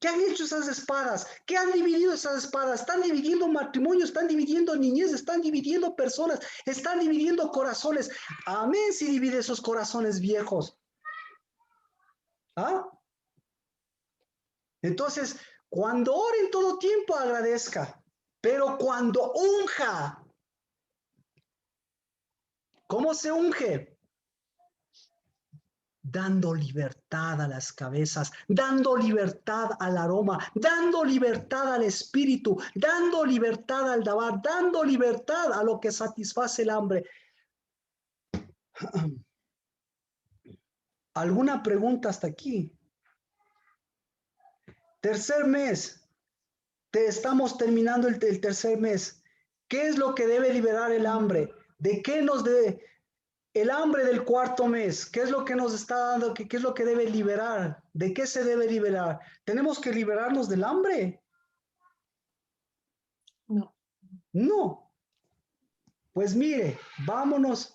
¿Qué han hecho esas espadas? ¿Qué han dividido esas espadas? Están dividiendo matrimonios, están dividiendo niñez, están dividiendo personas, están dividiendo corazones. Amén si divide esos corazones viejos. ¿Ah? Entonces, cuando ore en todo tiempo, agradezca. Pero cuando unja, ¿cómo se unge? Dando libertad a las cabezas, dando libertad al aroma, dando libertad al espíritu, dando libertad al dabar, dando libertad a lo que satisface el hambre. ¿Alguna pregunta hasta aquí? Tercer mes. Estamos terminando el tercer mes. ¿Qué es lo que debe liberar el hambre? ¿De qué nos debe? El hambre del cuarto mes, ¿qué es lo que nos está dando? ¿Qué es lo que debe liberar? ¿De qué se debe liberar? ¿Tenemos que liberarnos del hambre? No. No. Pues mire, vámonos.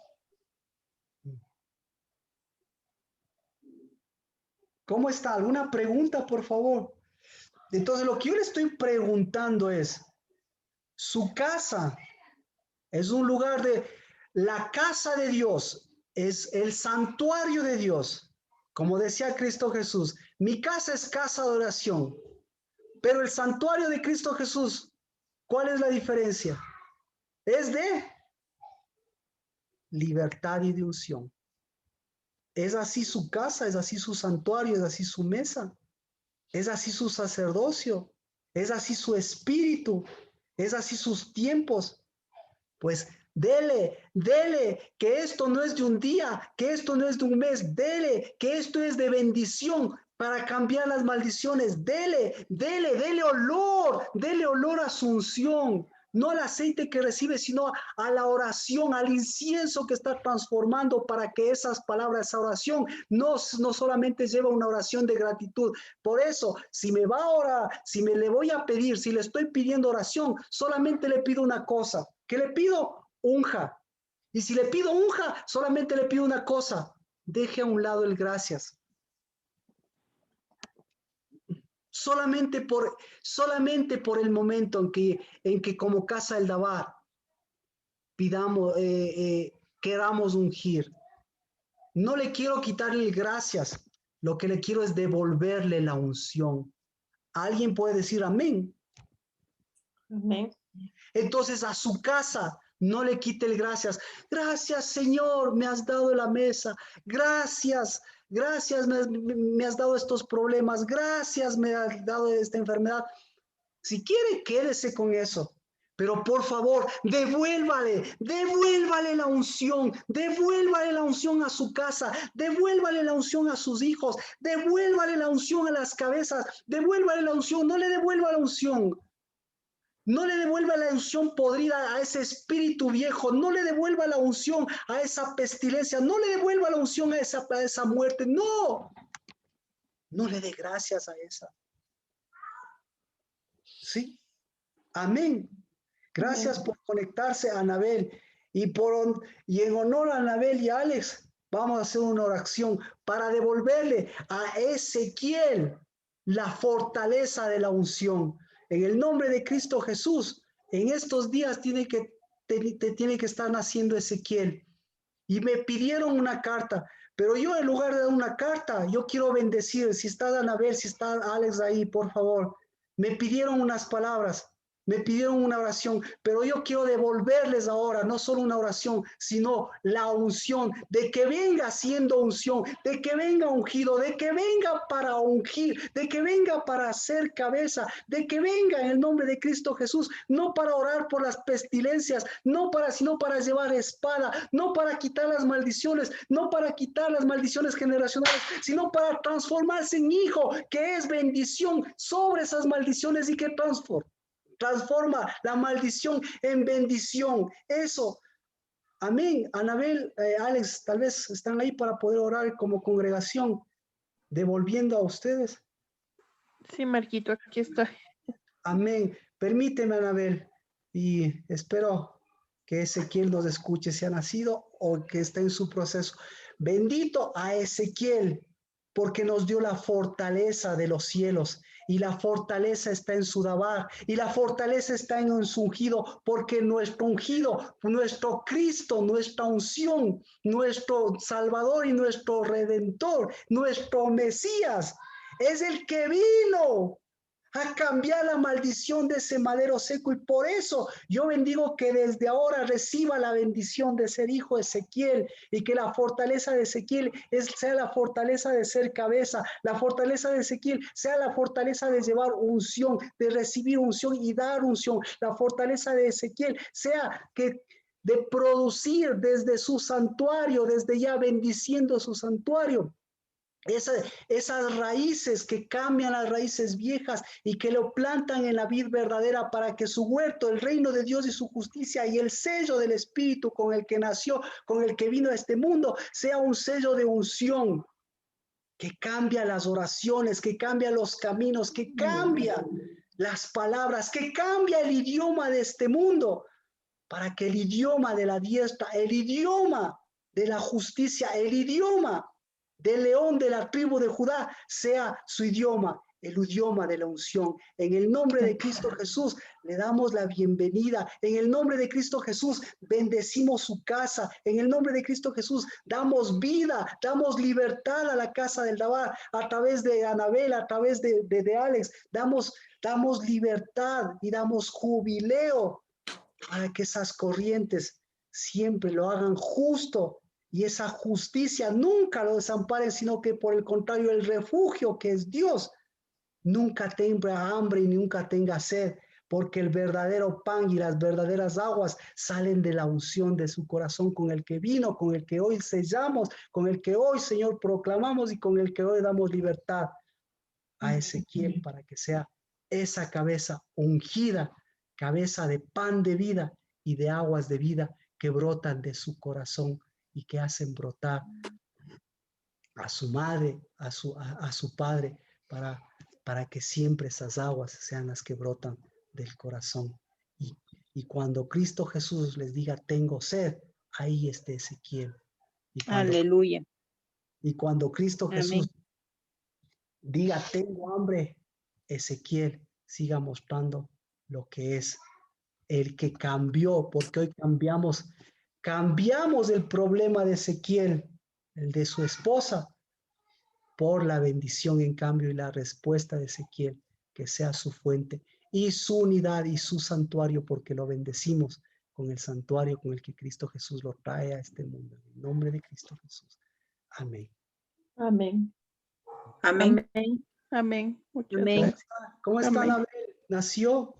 ¿Cómo está? ¿Alguna pregunta, por favor? Entonces, lo que yo le estoy preguntando es, su casa es un lugar de, la casa de Dios, es el santuario de Dios. Como decía Cristo Jesús, mi casa es casa de oración, pero el santuario de Cristo Jesús, ¿cuál es la diferencia? Es de libertad y de unción. Es así su casa, es así su santuario, es así su mesa, es así su sacerdocio, es así su espíritu, es así sus tiempos. Pues dele, que esto no es de un día, que esto no es de un mes, dele, que esto es de bendición para cambiar las maldiciones, dele olor a asunción, no al aceite que recibe, sino a la oración, al incienso que está transformando para que esas palabras, esa oración, no solamente lleva una oración de gratitud. Por eso, si me va a orar, si me le voy a pedir, si le estoy pidiendo oración, solamente le pido una cosa. ¿Qué le pido? Unja. Y si le pido unja, solamente le pido una cosa. Deje a un lado el gracias. Solamente por el momento en que como casa del Dabar pidamos, queramos ungir. No le quiero quitarle el gracias. Lo que le quiero es devolverle la unción. ¿Alguien puede decir amén? Amén. Entonces a su casa no le quite el gracias. Gracias, Señor, me has dado la mesa. Gracias, me has dado estos problemas. Gracias, me has dado esta enfermedad. Si quiere, quédese con eso. Pero por favor, devuélvale la unción, devuélvale la unción a su casa, devuélvale la unción a sus hijos, devuélvale la unción a las cabezas, devuélvale la unción, no le devuelva la unción. No le devuelva la unción podrida a ese espíritu viejo. No le devuelva la unción a esa pestilencia. No le devuelva la unción a esa muerte. No. No le dé gracias a esa. ¿Sí? Amén. Gracias por conectarse a Anabel. Y en honor a Anabel y a Alex, vamos a hacer una oración para devolverle a Ezequiel la fortaleza de la unción. En el nombre de Cristo Jesús, en estos días tiene que estar naciendo Ezequiel. Y me pidieron una carta, pero yo en lugar de dar una carta, yo quiero bendecir. Si está Anabel, si está Alex ahí, por favor. Me pidieron unas palabras. Me pidieron una oración, pero yo quiero devolverles ahora, no solo una oración, sino la unción, de que venga siendo unción, de que venga ungido, de que venga para ungir, de que venga para hacer cabeza, de que venga en el nombre de Cristo Jesús, no para orar por las pestilencias, sino para llevar espada, no para quitar las maldiciones, no para quitar las maldiciones generacionales, sino para transformarse en hijo, que es bendición sobre esas maldiciones y que transforma la maldición en bendición. Eso. Amén. Anabel, Alex, tal vez están ahí para poder orar como congregación, devolviendo a ustedes. Sí, Marquito, aquí estoy. Amén. Permíteme, Anabel, y espero que Ezequiel nos escuche, si ha nacido o que está en su proceso. Bendito a Ezequiel, porque nos dio la fortaleza de los cielos, y la fortaleza está en su Dabar, y la fortaleza está en su ungido, porque nuestro ungido, nuestro Cristo, nuestra unción, nuestro Salvador y nuestro Redentor, nuestro Mesías, es el que vino a cambiar la maldición de ese madero seco. Y por eso yo bendigo que desde ahora reciba la bendición de ser hijo de Ezequiel, y que la fortaleza de Ezequiel sea la fortaleza de ser cabeza, la fortaleza de Ezequiel sea la fortaleza de llevar unción, de recibir unción y dar unción, la fortaleza de Ezequiel sea que de producir desde su santuario, desde ya bendiciendo su santuario, Esas raíces que cambian las raíces viejas y que lo plantan en la vid verdadera para que su huerto, el reino de Dios y su justicia y el sello del Espíritu con el que nació, con el que vino a este mundo, sea un sello de unción que cambia las oraciones, que cambia los caminos, que cambia las palabras, que cambia el idioma de este mundo, para que el idioma de la diestra, el idioma de la justicia, el idioma del león de la tribu de Judá sea su idioma, el idioma de la unción. En el nombre de Cristo Jesús le damos la bienvenida. En el nombre de Cristo Jesús bendecimos su casa. En el nombre de Cristo Jesús damos vida, damos libertad a la casa del Dabar a través de Anabel, a través de Alex. Damos libertad y damos jubileo para que esas corrientes siempre lo hagan justo y esa justicia nunca lo desamparen, sino que por el contrario, el refugio que es Dios nunca tenga hambre y nunca tenga sed, porque el verdadero pan y las verdaderas aguas salen de la unción de su corazón con el que vino, con el que hoy sellamos, con el que hoy, Señor, proclamamos y con el que hoy damos libertad a Ezequiel para que sea esa cabeza ungida, cabeza de pan de vida y de aguas de vida que brotan de su corazón y que hacen brotar a su madre, a su padre, para que siempre esas aguas sean las que brotan del corazón. Y cuando Cristo Jesús les diga, tengo sed, ahí está Ezequiel. Aleluya. Y cuando Cristo Amén. Jesús diga, tengo hambre, Ezequiel siga mostrando lo que es el que cambió, porque hoy cambiamos el problema de Ezequiel, el de su esposa, por la bendición en cambio y la respuesta de Ezequiel, que sea su fuente y su unidad y su santuario, porque lo bendecimos con el santuario con el que Cristo Jesús lo trae a este mundo. En el nombre de Cristo Jesús. Amén. Amén. Amén. Amén. Muchas Amén. gracias. ¿Cómo está Amén. Anabel? ¿Nació?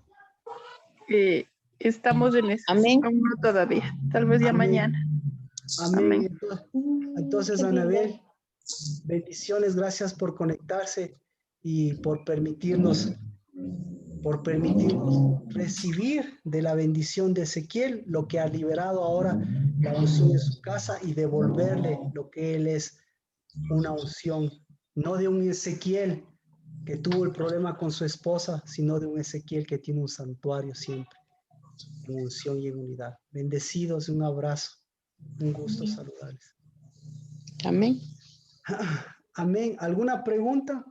Estamos en eso. Amén. Aún no todavía. Tal vez ya Amén. mañana. Amén. Entonces, Qué Anabel, bendiciones, gracias por conectarse y por permitirnos recibir de la bendición de Ezequiel lo que ha liberado ahora la unción de su casa y devolverle lo que él es, una unción, no de un Ezequiel que tuvo el problema con su esposa, sino de un Ezequiel que tiene un santuario siempre, en unción y en unidad. Bendecidos, un abrazo, un gusto saludarles. Amén. Amén. ¿Alguna pregunta?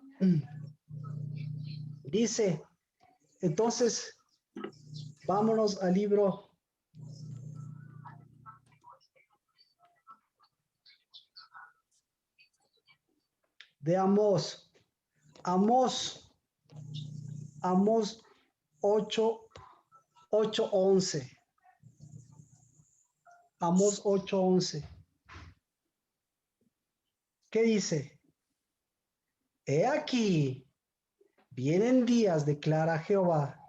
Dice, entonces, vámonos al libro de Amós. Amós 8:11. Amós 8:11. ¿Qué dice? He aquí, vienen días, declara Jehová,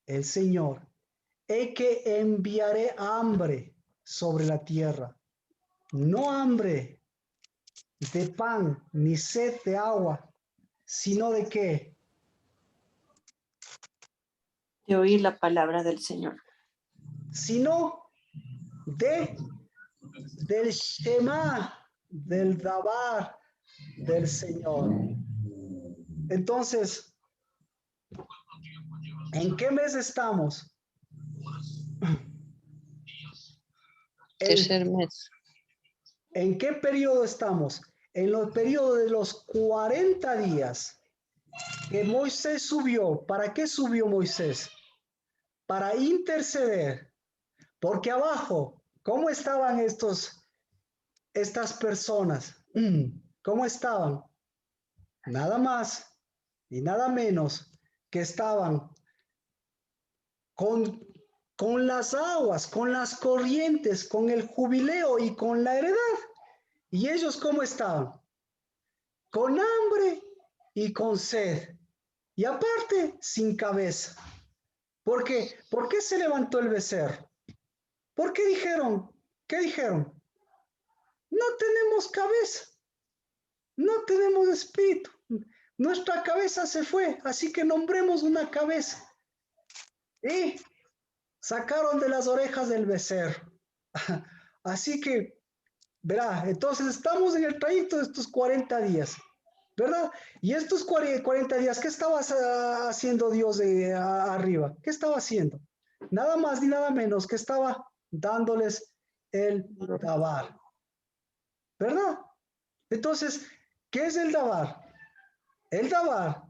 el Señor, he que enviaré hambre sobre la tierra, no hambre de pan ni sed de agua, sino de qué? De oír la palabra del Señor. Sino del Shema, del Dabar del Señor. Entonces, ¿en qué mes estamos? Tercer mes. ¿En qué periodo estamos? En los periodos de los 40 días que Moisés subió. ¿Para qué subió Moisés? Para interceder. Porque abajo, ¿cómo estaban estas personas? ¿Cómo estaban? Nada más y nada menos que estaban con las aguas, con las corrientes, con el jubileo y con la heredad. ¿Y ellos cómo estaban? Con hambre y con sed. Y aparte, sin cabeza. ¿Por qué? ¿Por qué se levantó el becerro? ¿Por qué dijeron? ¿Qué dijeron? No tenemos cabeza. No tenemos espíritu. Nuestra cabeza se fue, así que nombremos una cabeza. Y sacaron de las orejas del becerro. Así que, verá, entonces estamos en el trayecto de estos 40 días, ¿verdad? Y estos 40 días, ¿qué estaba haciendo Dios arriba? ¿Qué estaba haciendo? Nada más ni nada menos que estaba dándoles el dabar, ¿verdad? Entonces, ¿qué es el dabar? El dabar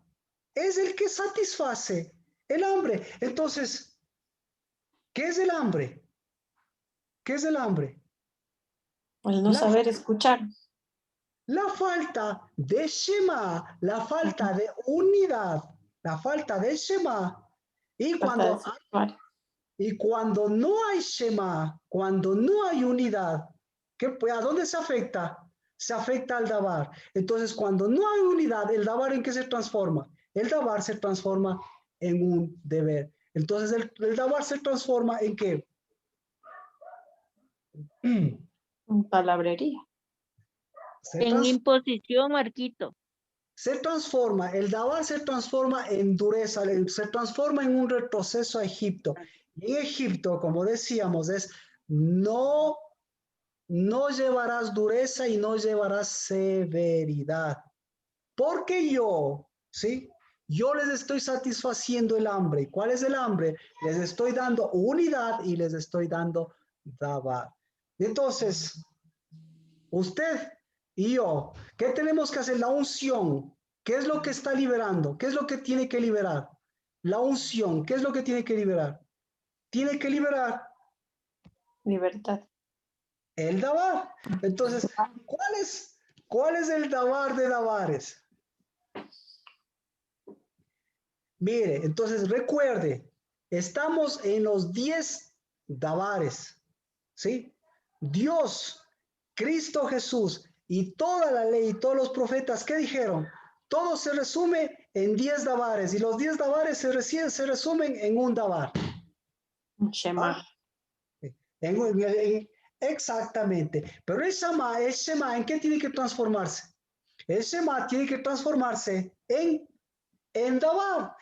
es el que satisface el hambre. Entonces, ¿qué es el hambre? ¿Qué es el hambre? El no saber escuchar. La falta de Shema, la falta de unidad, la falta de Shema. Y cuando no hay Shema, cuando no hay unidad, ¿a dónde se afecta? Se afecta al dabar. Entonces, cuando no hay unidad, ¿el dabar en qué se transforma? El dabar se transforma en un deber. Entonces, el dabar se transforma en ¿qué? Palabrería. En imposición, Marquito. Se transforma, el dabar se transforma en dureza, se transforma en un retroceso a Egipto. Y en Egipto, como decíamos, es no llevarás dureza y no llevarás severidad. Porque yo, ¿sí? Yo les estoy satisfaciendo el hambre. ¿Y cuál es el hambre? Les estoy dando unidad y les estoy dando dabar. Entonces, usted y yo, ¿qué tenemos que hacer? La unción. ¿Qué es lo que está liberando? ¿Qué es lo que tiene que liberar? La unción. ¿Qué es lo que tiene que liberar? Tiene que liberar libertad. El dabar. Entonces, ¿cuál es el dabar de dabares? Mire, entonces recuerde, estamos en los 10 dabares, ¿sí? Dios, Cristo Jesús y toda la ley, todos los profetas, ¿qué dijeron? Todo se resume en 10 dabares y los 10 dabares se resumen en un dabar. Shema. Exactamente. Pero el Shema, ¿en qué tiene que transformarse? El Shema tiene que transformarse en dabar.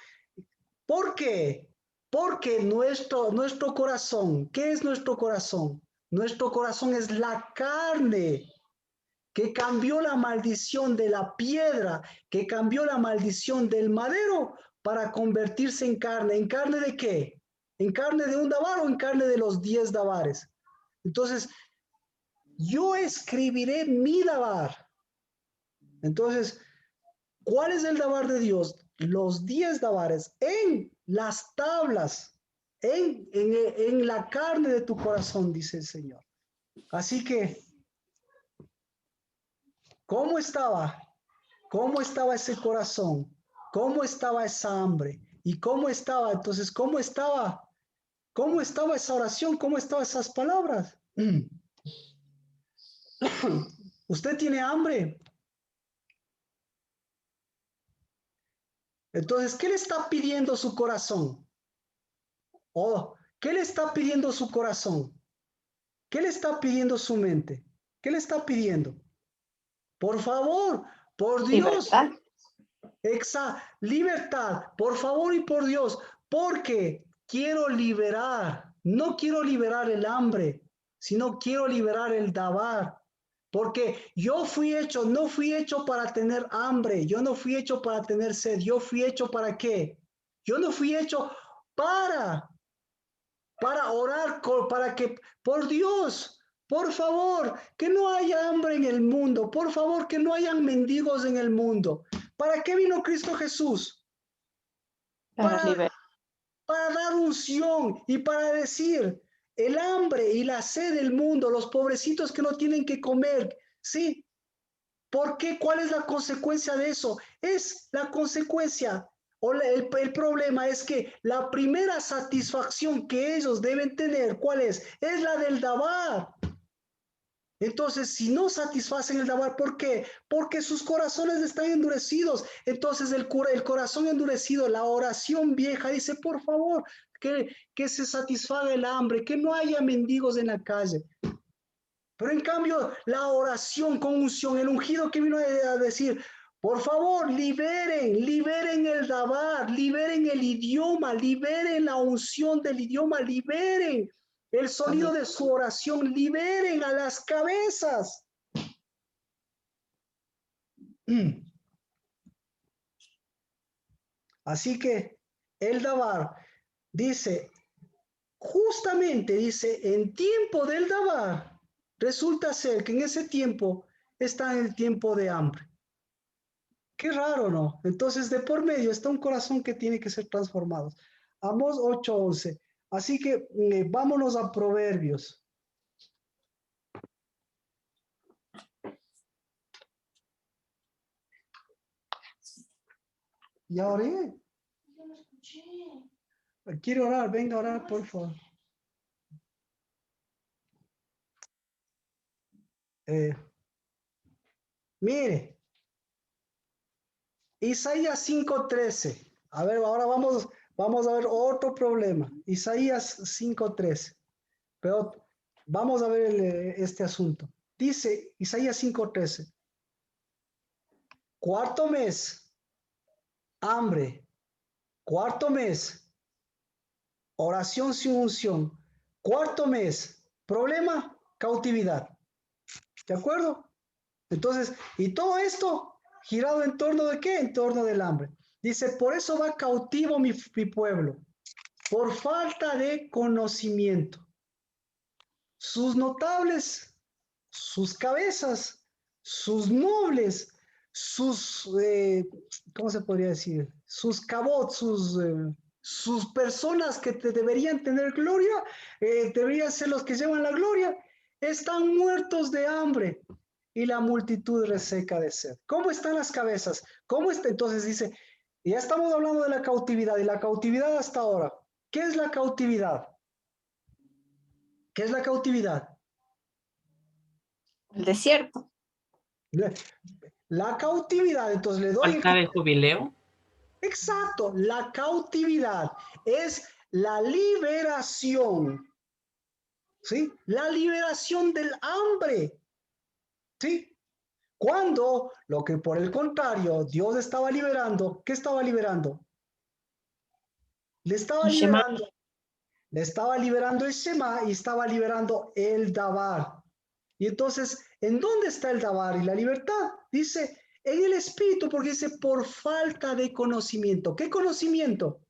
¿Por qué? Porque nuestro corazón, ¿qué es nuestro corazón? Nuestro corazón es la carne que cambió la maldición de la piedra, que cambió la maldición del madero para convertirse en carne. ¿En carne de qué? ¿En carne de un dabar o en carne de los 10 dabares? Entonces, yo escribiré mi dabar. Entonces, ¿cuál es el dabar de Dios? Los 10 dabares en las tablas, en la carne de tu corazón, dice el Señor. Así que, ¿cómo estaba? ¿Cómo estaba ese corazón? ¿Cómo estaba esa hambre? ¿Y cómo estaba? Entonces, ¿cómo estaba? ¿Cómo estaba esa oración? ¿Cómo estaban esas palabras? ¿Usted tiene hambre? Entonces, ¿qué le está pidiendo su corazón? Oh, ¿qué le está pidiendo su corazón? ¿Qué le está pidiendo su mente? ¿Qué le está pidiendo? Por favor, por Dios. Libertad. Libertad, por favor y por Dios, porque quiero liberar, no quiero liberar el hambre, sino quiero liberar el dabar. Porque yo fui hecho, no fui hecho para tener hambre, yo no fui hecho para tener sed, yo fui hecho para qué? Yo no fui hecho para orar, para que, por Dios, por favor, que no haya hambre en el mundo, por favor, que no hayan mendigos en el mundo. ¿Para qué vino Cristo Jesús? Para dar unción y para decir, el hambre y la sed del mundo, los pobrecitos que no tienen que comer, ¿sí? ¿Por qué? ¿Cuál es la consecuencia de eso? Es la consecuencia o el problema es que la primera satisfacción que ellos deben tener, ¿cuál es? Es la del dabar. Entonces, si no satisfacen el dabar, ¿por qué? Porque sus corazones están endurecidos. Entonces, el corazón endurecido, la oración vieja dice, por favor, que se satisfaga el hambre, que no haya mendigos en la calle. Pero en cambio, la oración con unción, el ungido que vino a decir, por favor, liberen el dabar, liberen el idioma, liberen la unción del idioma, liberen el sonido de su oración, liberen a las cabezas. Así que el dabar dice, justamente dice, en tiempo del dabar, resulta ser que en ese tiempo está en el tiempo de hambre. Qué raro, ¿no? Entonces, de por medio está un corazón que tiene que ser transformado. Amós 8:11. Así que vámonos a Proverbios. ¿Ya oré? Yo no escuché. Quiero orar, venga a orar, por favor. Mire, Isaías 5:13. A ver, ahora vamos a ver otro problema. Isaías 5:13. Pero vamos a ver este asunto. Dice Isaías 5:13. Cuarto mes, hambre. Cuarto mes, oración sin unción. Cuarto mes, problema, cautividad. ¿De acuerdo? Entonces, y todo esto girado en torno de qué? En torno del hambre. Dice, por eso va cautivo mi pueblo, por falta de conocimiento. Sus notables, sus cabezas, sus nobles, sus, ¿cómo se podría decir? Sus cabot, sus personas que deberían tener gloria, deberían ser los que llevan la gloria, están muertos de hambre y la multitud reseca de sed. ¿Cómo están las cabezas? ¿Cómo está? Entonces dice, ya estamos hablando de la cautividad y la cautividad hasta ahora. ¿Qué es la cautividad? ¿Qué es la cautividad? El desierto. La cautividad, entonces le doy... ¿Falta de jubileo? Exacto, la cautividad es la liberación, ¿sí? La liberación del hambre, ¿sí? Cuando lo que por el contrario Dios estaba liberando, ¿qué estaba liberando? Le estaba liberando el Shema y estaba liberando el Dabar. Y entonces, ¿en dónde está el Dabar y la libertad? Dice, en el espíritu, porque dice, por falta de conocimiento. ¿Qué conocimiento?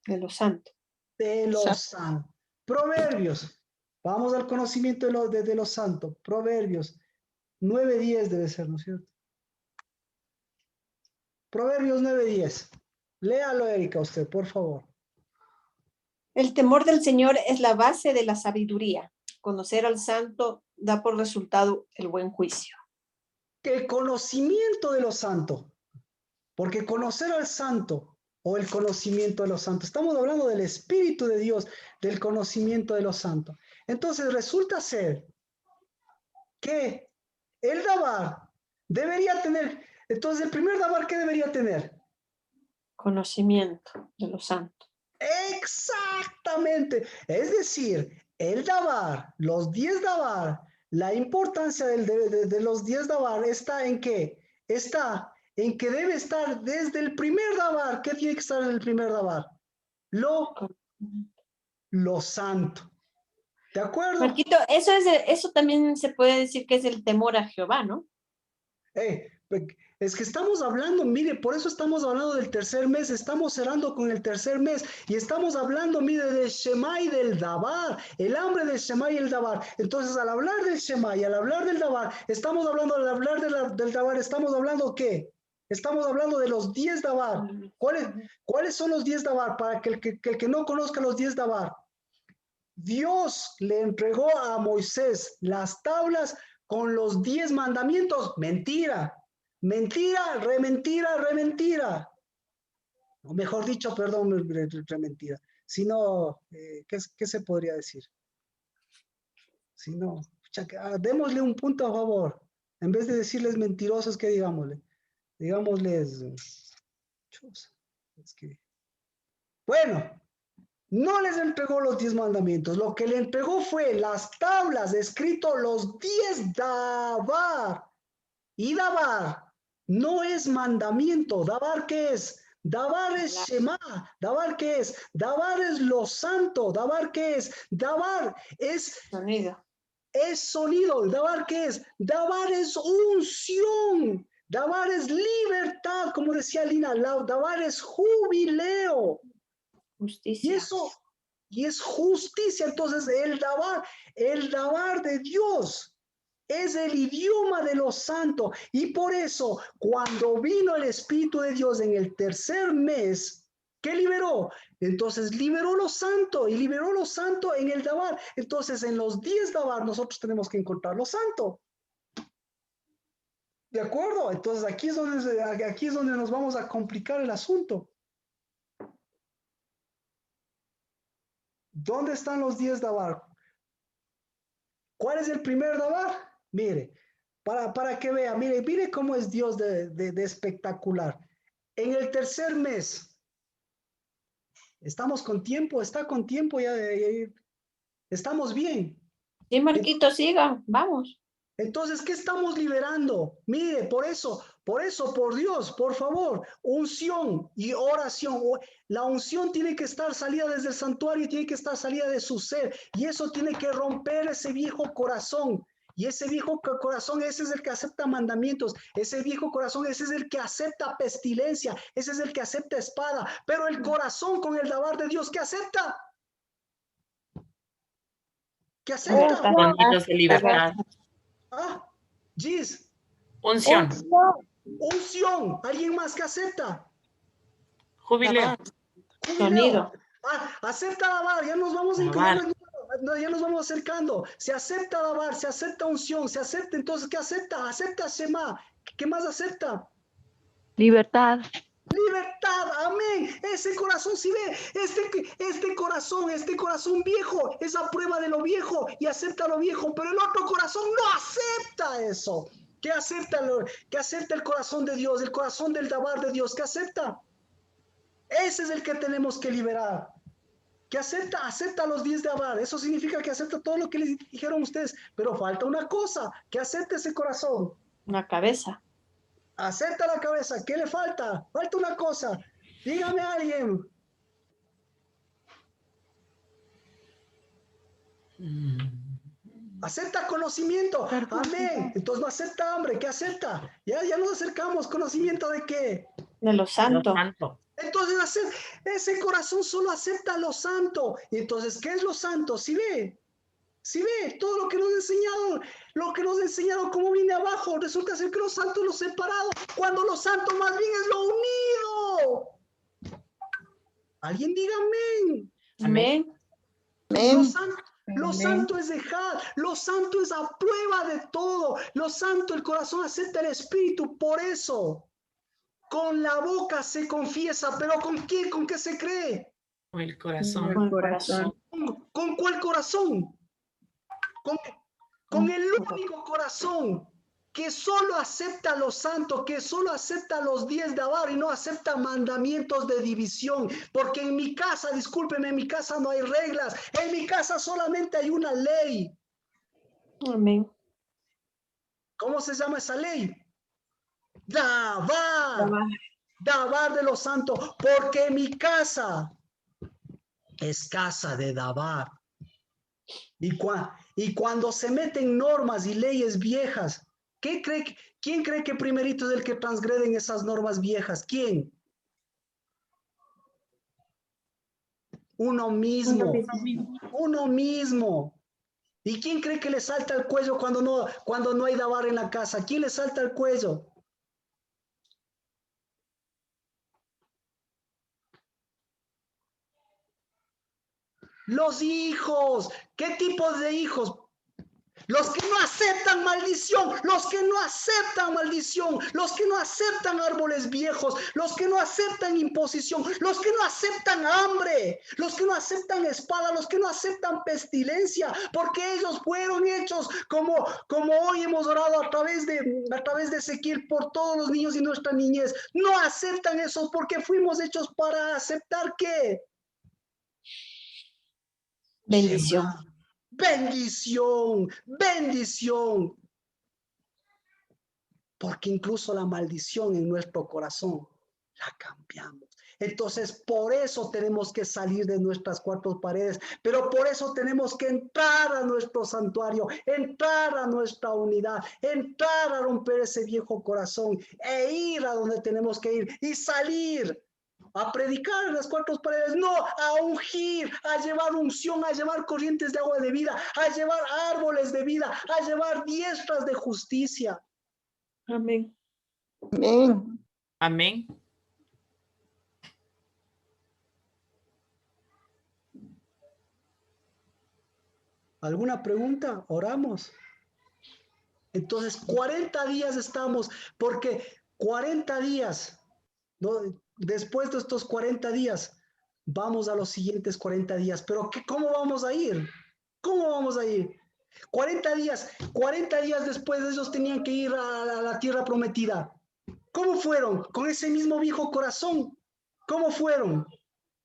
De lo santo. De los santos. Proverbios. Vamos al conocimiento de los santos. Proverbios 9:10 debe ser, ¿no es cierto? Proverbios 9:10. Léalo, Erika, usted, por favor. El temor del Señor es la base de la sabiduría. Conocer al santo da por resultado el buen juicio. El conocimiento de los santos. Porque conocer al santo o el conocimiento de los santos, estamos hablando del Espíritu de Dios, del conocimiento de los santos. Entonces resulta ser que el Dabar debería tener, entonces el primer Dabar, ¿qué debería tener? Conocimiento de los santos. Exactamente. Es decir, el Dabar, los 10 Dabar, la importancia de los 10 Dabar está en qué? Está en que debe estar desde el primer Dabar. ¿Qué tiene que estar en el primer Dabar? Lo santo. ¿De acuerdo? Marquito, eso también se puede decir que es el temor a Jehová, ¿no? Es que estamos hablando, mire, por eso estamos hablando del tercer mes, estamos cerrando con el tercer mes y estamos hablando, mire, del Shema y del Dabar, el hambre del Shema y el Dabar. Entonces, al hablar del Shema y al hablar del Dabar, estamos hablando, al hablar del Dabar, estamos hablando ¿qué? Estamos hablando de los 10 Dabar. ¿Cuáles son los 10 Dabar? Para que el que no conozca los 10 Dabar. Dios le entregó a Moisés las tablas con los 10 mandamientos. Mentira, mentira, rementira, rementira. O mejor dicho, perdón, rementira. Si no, ¿qué se podría decir? Si no, démosle un punto a favor. En vez de decirles mentirosos, ¿qué digámosle? Digámosles... bueno, No les entregó los 10 mandamientos. Lo que le entregó fue las tablas, escrito los 10 dabar. Y dabar no es mandamiento. Dabar, ¿qué es? Dabar es Shema. Dabar, ¿qué es? Dabar es lo santo. Dabar, ¿qué es? Dabar es Sonido. es sonido. Dabar, ¿qué es? Dabar es unción. Dabar es libertad, como decía Lina. Dabar es jubileo. Justicia. Y eso, y es justicia. Entonces, el dabar de Dios es el idioma de los santos. Y por eso, cuando vino el Espíritu de Dios en el tercer mes, ¿qué liberó? Entonces liberó lo santo y liberó lo santo en el dabar. Entonces, en los 10 dabar nosotros tenemos que encontrar lo santo. ¿De acuerdo? Entonces, aquí es donde nos vamos a complicar el asunto. ¿Dónde están los 10 dabar? ¿Cuál es el primer dabar? Mire, para que vea, mire cómo es Dios de espectacular. En el tercer mes, estamos con tiempo, está con tiempo, ya estamos bien. Sí, Marquito, siga, vamos. Entonces, ¿qué estamos liberando? Mire, por eso, por Dios, por favor, unción y oración. La unción tiene que estar salida desde el santuario, tiene que estar salida de su ser. Y eso tiene que romper ese viejo corazón. Y ese viejo corazón, ese es el que acepta mandamientos. Ese viejo corazón, ese es el que acepta pestilencia. Ese es el que acepta espada. Pero el corazón con el dabar de Dios, ¿qué acepta? ¿Qué acepta? Sonidos de libertad. Ah, Gis. Unción. Unción. ¿Alguien más que acepta? Jubileo. Sonido. Acepta dabar, ya nos vamos inclinando, ya nos vamos acercando. Se acepta dabar, se acepta unción, se acepta, entonces, ¿qué acepta? Acepta Shema. ¿Qué más acepta? Libertad. Libertad, amén. Ese corazón, si ve, este corazón viejo es a prueba de lo viejo y acepta lo viejo, pero el otro corazón no acepta eso. ¿Qué acepta el corazón de Dios, el corazón del dabar de Dios? ¿Qué acepta? Ese es el que tenemos que liberar. ¿Qué acepta? Acepta los 10 dabar. Eso significa que acepta todo lo que les dijeron ustedes, pero falta una cosa, que acepte ese corazón. Una cabeza. Acepta la cabeza. ¿Qué le falta? Falta una cosa. Dígame a alguien. Acepta conocimiento. Amén. Entonces no acepta hambre. ¿Qué acepta? Ya nos acercamos. ¿Conocimiento de qué? De lo santo. Entonces ese corazón solo acepta lo santo. Entonces, ¿qué es lo santo? ¿Sí ve? Si ve todo lo que nos ha enseñado cómo viene abajo, resulta ser que lo santo es lo separado, cuando lo santo más bien es lo unido. Alguien diga amén. Amén. Lo santo es dejar, lo santo es a prueba de todo, lo santo, el corazón acepta el espíritu, por eso, con la boca se confiesa, pero ¿con quién? ¿Con qué se cree? Con el corazón. Con el corazón. ¿Con cuál corazón? Con el único corazón que solo acepta lo santo, que solo acepta los 10 dabar y no acepta mandamientos de división. Porque en mi casa, discúlpeme, en mi casa no hay reglas. En mi casa solamente hay una ley. Amén. ¿Cómo se llama esa ley? Dabar. Dabar de los santos. Porque mi casa es casa de dabar. Y cuando se meten normas y leyes viejas, ¿quién cree que primerito es el que transgreden esas normas viejas? ¿Quién? Uno mismo. Uno mismo. ¿Y quién cree que le salta el cuello cuando no hay dabar en la casa? ¿Quién le salta el cuello? Los hijos. ¿Qué tipo de hijos? Los que no aceptan maldición, los que no aceptan maldición, los que no aceptan árboles viejos, los que no aceptan imposición, los que no aceptan hambre, los que no aceptan espada, los que no aceptan pestilencia, porque ellos fueron hechos como hoy hemos orado a través de Ezequiel por todos los niños y nuestra niñez. No aceptan eso porque fuimos hechos para aceptar ¿qué? Bendición. Shema. Bendición, bendición. Porque incluso la maldición en nuestro corazón la cambiamos. Entonces, por eso tenemos que salir de nuestras cuatro paredes, pero por eso tenemos que entrar a nuestro santuario, entrar a nuestra unidad, entrar a romper ese viejo corazón e ir a donde tenemos que ir y salir a predicar en las cuatro paredes, no a ungir, a llevar unción, a llevar corrientes de agua de vida, a llevar árboles de vida, a llevar diestras de justicia. Amén. Amén. Amén. ¿Alguna pregunta? Oramos. Entonces, 40 días estamos, porque 40 días, ¿no? Después de estos 40 días, vamos a los siguientes 40 días. Pero ¿cómo vamos a ir? ¿Cómo vamos a ir? 40 días después ellos tenían que ir a la tierra prometida. ¿Cómo fueron? Con ese mismo viejo corazón. ¿Cómo fueron?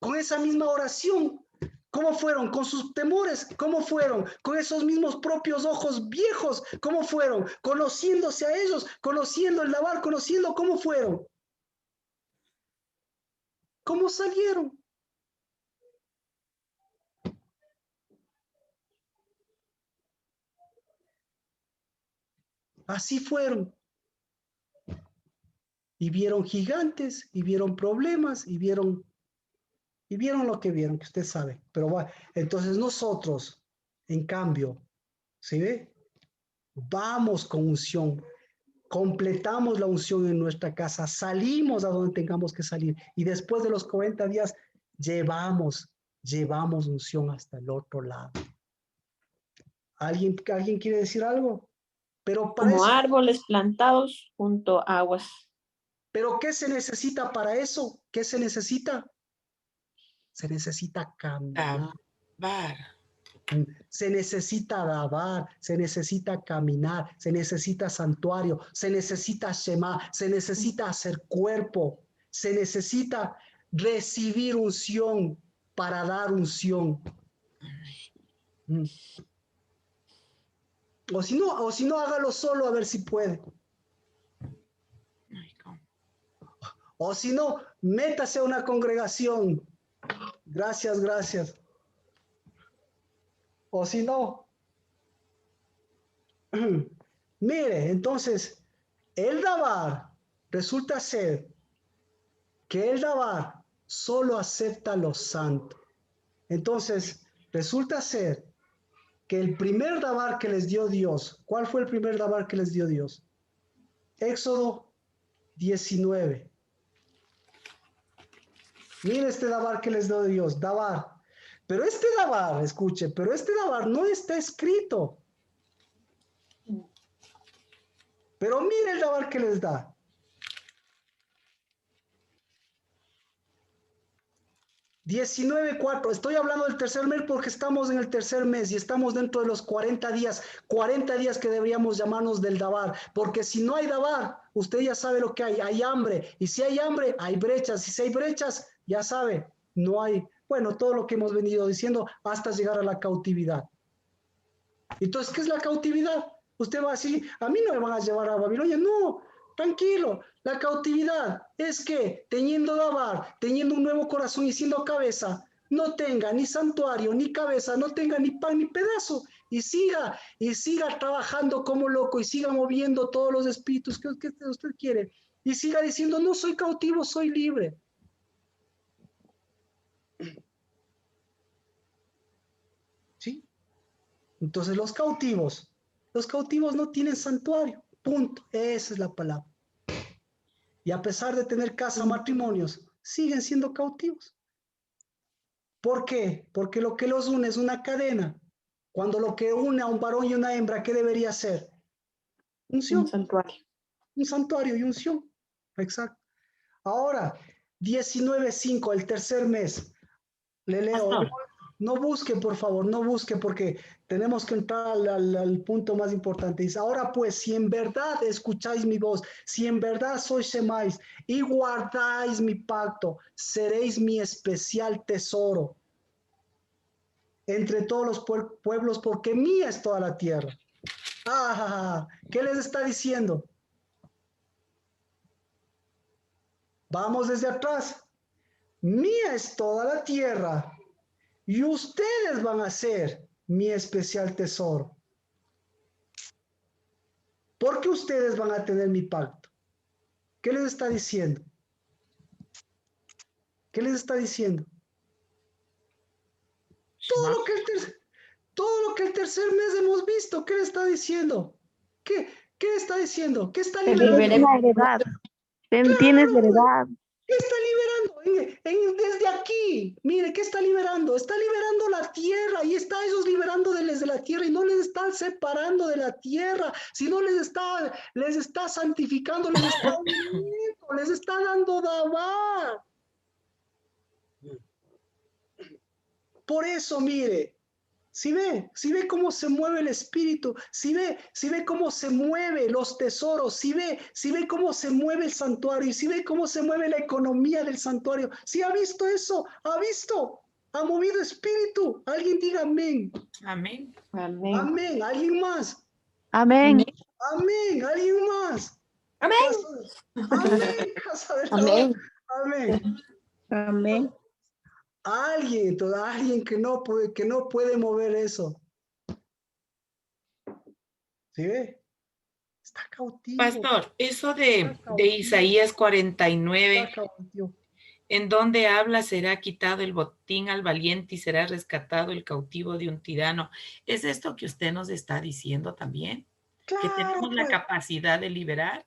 Con esa misma oración. ¿Cómo fueron? Con sus temores. ¿Cómo fueron? Con esos mismos propios ojos viejos. ¿Cómo fueron? Conociéndose a ellos, conociendo el lavar, conociendo cómo fueron. ¿Cómo salieron? Así fueron. Y vieron gigantes, y vieron problemas, y vieron lo que vieron, que usted sabe. Pero bueno, entonces nosotros, en cambio, ¿sí ve? Vamos con unción, completamos la unción en nuestra casa, salimos a donde tengamos que salir, y después de los 40 días, llevamos unción hasta el otro lado. ¿Alguien quiere decir algo? Pero para Como eso, árboles plantados junto a aguas. ¿pero qué se necesita para eso? ¿Qué se necesita? Se necesita caminar. Dabar. Se necesita lavar, se necesita caminar, se necesita santuario, se necesita Shema, se necesita hacer cuerpo, se necesita recibir unción para dar unción. O si no, hágalo solo a ver si puede. O si no, métase a una congregación. Gracias, gracias. O si no, mire, entonces, el dabar resulta ser que el dabar solo acepta lo santo. Entonces, resulta ser que el primer dabar que les dio Dios, ¿cuál fue el primer dabar que les dio Dios? Éxodo 19. Mire este dabar que les dio Dios, dabar. Pero este dabar, escuche, pero este dabar no está escrito. Pero mire el dabar que les da. $19.4. Estoy hablando del tercer mes porque estamos en el tercer mes y estamos dentro de los 40 días que deberíamos llamarnos del dabar, porque si no hay dabar, usted ya sabe lo que hay hambre, y si hay hambre, hay brechas, y si hay brechas, ya sabe, no hay, bueno, todo lo que hemos venido diciendo hasta llegar a la cautividad. Entonces, ¿qué es la cautividad? Usted va a decir, a mí no me van a llevar a Babilonia, no. Tranquilo, la cautividad es que teniendo dabar, teniendo un nuevo corazón y siendo cabeza, no tenga ni santuario, ni cabeza, no tenga ni pan ni pedazo, y siga trabajando como loco, y siga moviendo todos los espíritus que usted quiere, y siga diciendo, no soy cautivo, soy libre. ¿Sí? Entonces los cautivos no tienen santuario. Punto. Esa es la palabra. Y a pesar de tener casa, matrimonios, siguen siendo cautivos. ¿Por qué? Porque lo que los une es una cadena. Cuando lo que une a un varón y una hembra, ¿qué debería ser? Unción. Un santuario. Un santuario y unción. Exacto. Ahora, 19.5, el tercer mes. Le leo. Pastor. No busque, por favor, no busque, porque tenemos que entrar al punto más importante. Dice, ahora pues, si en verdad escucháis mi voz, si en verdad sois Shemáis y guardáis mi pacto, seréis mi especial tesoro. entre todos los pueblos, porque mía es toda la tierra. ¿Qué les está diciendo? Vamos desde atrás. Mía es toda la tierra y ustedes van a ser mi especial tesoro. Porque ustedes van a tener mi pacto. ¿Qué les está diciendo? ¿Qué les está diciendo? Todo lo que el tercer mes hemos visto, ¿qué le está diciendo? ¿Qué está diciendo? ¿Qué está liberando? Tienes la heredad. Tienes heredad. ¿Qué está liberando? Desde aquí, mire, ¿qué está liberando? Está liberando la tierra y está ellos liberando desde la tierra y no les están separando de la tierra, sino les está santificando, les está dando dabar. Por eso, mire, si ve cómo se mueve el espíritu, si ve cómo se mueven los tesoros, si ve cómo se mueve el santuario, y si ve cómo se mueve la economía del santuario, si ha visto eso, ha movido espíritu. Alguien diga amén. Amén. Amén. Amén. ¿Alguien más? Amén. Amén. ¿Alguien más? Amén. Amén. Casa de la Amén. Amén. Amén. Alguien que no puede mover eso. ¿Sí ve? Está cautivo. Pastor, eso de Isaías 49, Está cautivo. en donde habla, será quitado el botín al valiente y será rescatado el cautivo de un tirano. ¿Es esto que usted nos está diciendo también? Claro, ¿Que tenemos la pues. capacidad de liberar?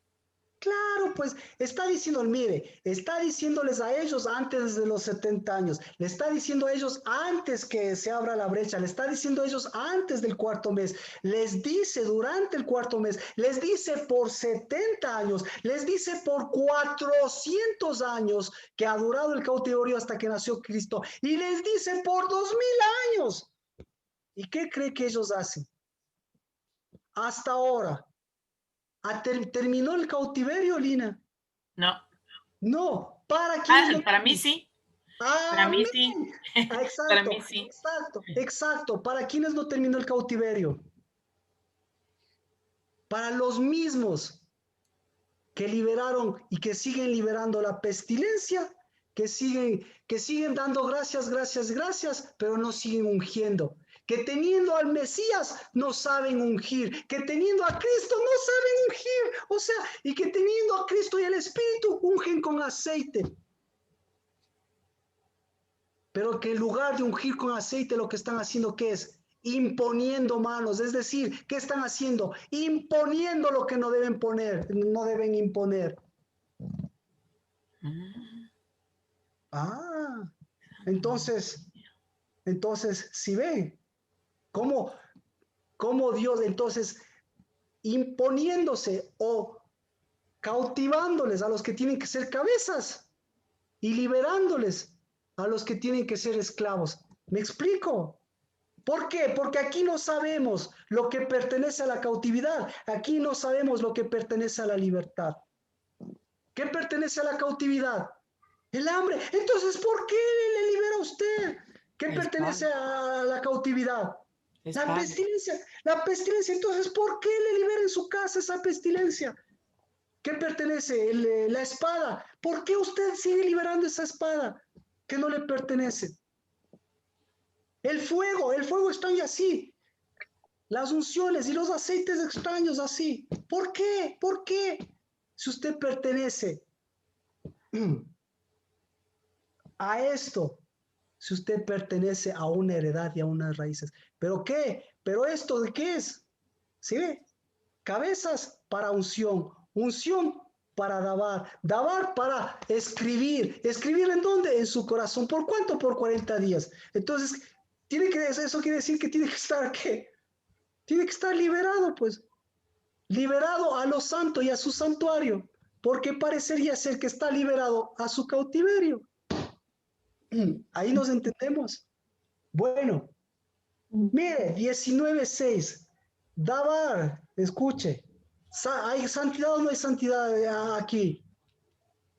Claro, pues está diciendo, mire, está diciéndoles a ellos antes de los 70 años, le está diciendo a ellos antes que se abra la brecha, le está diciendo a ellos antes del cuarto mes, les dice durante el cuarto mes, les dice por 70 años, les dice por 400 años que ha durado el cautiverio hasta que nació Cristo y les dice por 2000 años. ¿Y qué cree que ellos hacen? Hasta ahora. ¿Terminó el cautiverio, Lina? No. No, para quienes no. Para mí sí. Para mí sí. Exacto, Para mí sí. exacto. ¿Para quienes no terminó el cautiverio? Para los mismos que liberaron y que siguen liberando la pestilencia, que siguen dando gracias, pero no siguen ungiendo. Que teniendo al Mesías no saben ungir, que teniendo a Cristo no saben ungir, o sea, y que teniendo a Cristo y el Espíritu ungen con aceite. Pero que en lugar de ungir con aceite lo que están haciendo, ¿qué es? Imponiendo manos, es decir, ¿qué están haciendo? Imponiendo lo que no deben imponer. Entonces, si ven cómo Dios entonces imponiéndose o cautivándoles a los que tienen que ser cabezas y liberándoles a los que tienen que ser esclavos. ¿Me explico? ¿Por qué? Porque aquí no sabemos lo que pertenece a la cautividad, aquí no sabemos lo que pertenece a la libertad. ¿Qué pertenece a la cautividad? El hambre. Entonces, ¿por qué le libera a usted? ¿Qué pertenece a la cautividad? La pestilencia. La pestilencia. Entonces, ¿por qué le libera en su casa esa pestilencia? ¿Qué pertenece? La espada. ¿Por qué usted sigue liberando esa espada que no le pertenece? El fuego están así. Las unciones y los aceites extraños así. ¿Por qué? ¿Por qué? Si usted pertenece a esto, si usted pertenece a una heredad y a unas raíces. ¿Pero qué? ¿Pero esto de qué es? ¿Sí ve? Cabezas para unción, unción para dabar, dabar para escribir. ¿Escribir en dónde? En su corazón. ¿Por cuánto? Por 40 días. Entonces, eso quiere decir que tiene que estar, ¿qué? Tiene que estar liberado, pues. Liberado a lo santo y a su santuario. Porque parecería ser que está liberado a su cautiverio. Ahí nos entendemos. Bueno, mire, 19:6. Dabar, escuche. ¿Hay santidad o no hay santidad aquí?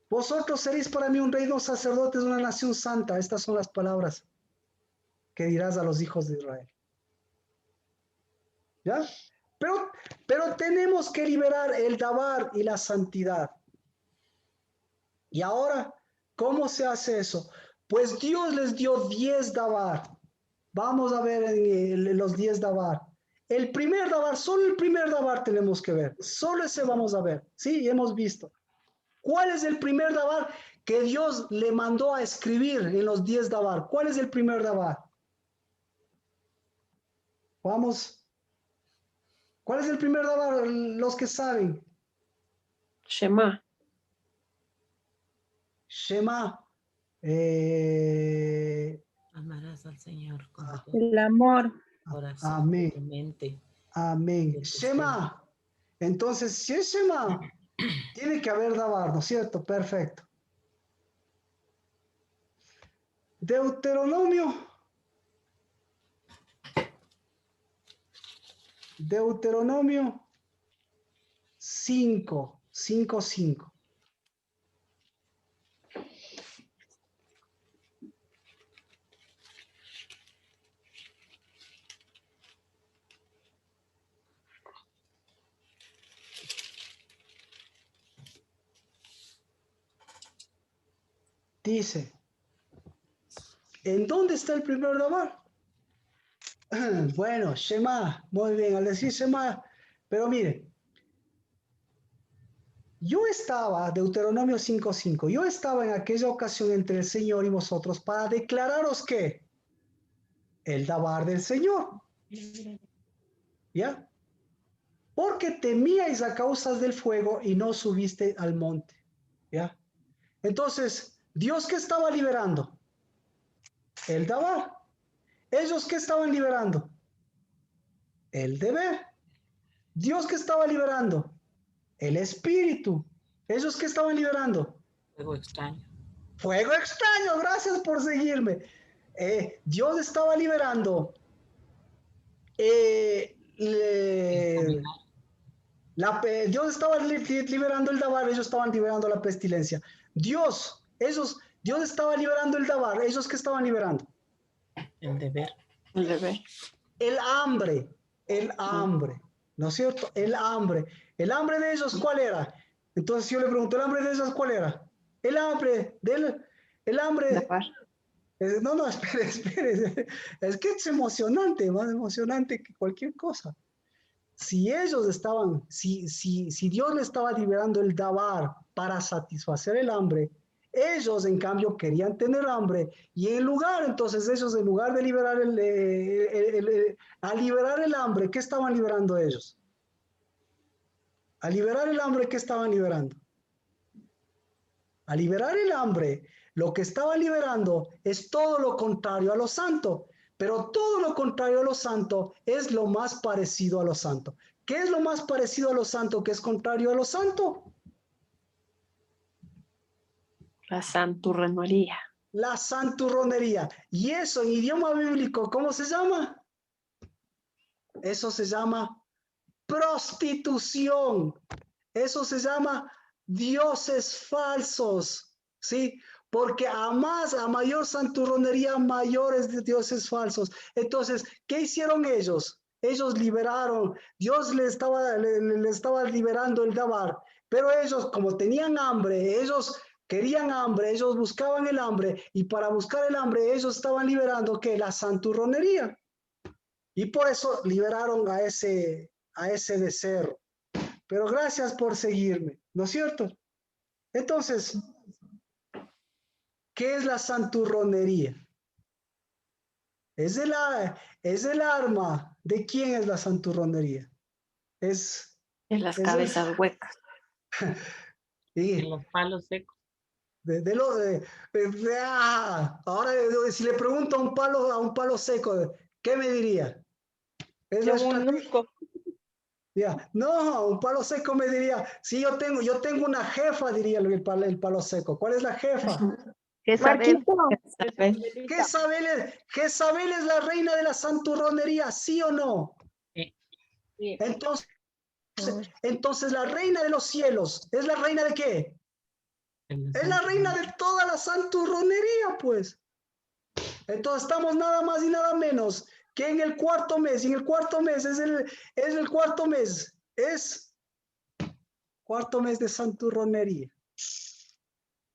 Vosotros seréis para mí un reino, sacerdotes, una nación santa. Estas son las palabras. que dirás a los hijos de Israel. ¿Ya? Pero tenemos que liberar el dabar y la santidad. Y ahora, ¿cómo se hace eso? Pues Dios les dio 10 dabar. Vamos a ver los 10 dabar. El primer dabar, solo el primer dabar tenemos que ver. Solo ese vamos a ver. Sí, hemos visto. ¿Cuál es el primer dabar que Dios le mandó a escribir en los 10 dabar? ¿Cuál es el primer dabar? Vamos. ¿Cuál es el primer dabar? Los que saben. Shema. Shema. Amarás al Señor con todo El amor. corazón, Amén. tu mente. Amén. Shema. Entonces, si es Shema, tiene que haber dabar, ¿no es cierto? Perfecto. Deuteronomio 5:5. Dice, ¿en dónde está el primer dabar? Bueno, Shema, muy bien, al decir Shema, pero mire, Deuteronomio 5:5, yo estaba en aquella ocasión entre el Señor y vosotros para declararos que el dabar del Señor, ¿ya? Porque temíais a causas del fuego y no subiste al monte, ¿ya? Entonces, ¿Dios qué estaba liberando? El dabar. ¿Ellos qué estaban liberando? El deber. ¿Dios qué estaba liberando? El espíritu. ¿Ellos qué estaban liberando? Fuego extraño. Fuego extraño, gracias por seguirme. Dios estaba liberando Dios estaba liberando el dabar, ellos estaban liberando la pestilencia. Dios estaba liberando el dabar, ellos qué estaban liberando? El deber. El deber. El hambre, ¿no es cierto? El hambre de ellos, ¿cuál era? Entonces yo le pregunto, ¿el hambre de ellos cuál era? El hambre. Dabar. No, espere. Es que es emocionante, más emocionante que cualquier cosa. Si ellos estaban, si Dios le estaba liberando el dabar para satisfacer el hambre, ellos en cambio querían tener hambre y en lugar de liberar a liberar el hambre, ¿qué estaban liberando ellos? A liberar el hambre, ¿qué estaban liberando? A liberar el hambre, lo que estaban liberando es todo lo contrario a lo santo. Pero todo lo contrario a lo santo es lo más parecido a lo santo. ¿Qué es lo más parecido a lo santo que es contrario a lo santo? La santurronería. La santurronería. Y eso en idioma bíblico, ¿cómo se llama? Eso se llama prostitución. Eso se llama dioses falsos. ¿Sí? Porque a mayor santurronería, mayores de dioses falsos. Entonces, ¿qué hicieron ellos? Ellos liberaron, Dios le estaba liberando el dabar, pero ellos, como tenían hambre, ellos querían hambre, ellos buscaban el hambre, y para buscar el hambre, ellos estaban liberando, ¿qué? La santurronería. Y por eso liberaron a ese becerro. Pero gracias por seguirme, ¿no es cierto? Entonces, ¿qué es la santurronería? Es el arma. ¿De quién es la santurronería? En las cabezas huecas. En los palos secos. Ahora, si le pregunto a un palo seco, ¿qué me diría? Es la estrategia. No, un palo seco me diría, sí, yo tengo una jefa, diría el palo seco. ¿Cuál es la jefa? Jezabel. Jezabel es la reina de la santurronería, ¿sí o no? Sí. Entonces la reina de los cielos, ¿es la reina de qué? Es la reina de toda la santurronería, pues. Entonces estamos nada más y nada menos que en el cuarto mes. Y en el cuarto mes es el cuarto mes. Es cuarto mes de santurronería.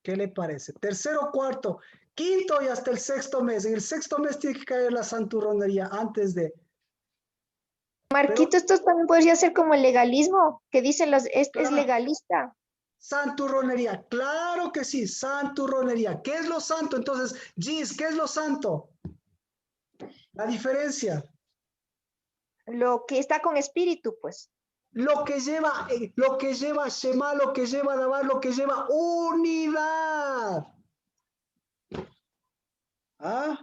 ¿Qué le parece? Tercero, cuarto, quinto y hasta el sexto mes. En el sexto mes tiene que caer la santurronería antes de... Marquito, esto también podría ser como el legalismo, que dicen es Claro. legalista. Santurronería, claro que sí, santurronería. ¿Qué es lo santo? Entonces, Gis, ¿qué es lo santo? La diferencia. Lo que está con espíritu, pues. Lo que lleva Shema, lo que lleva Dabar, lo que lleva unidad. ¿Ah?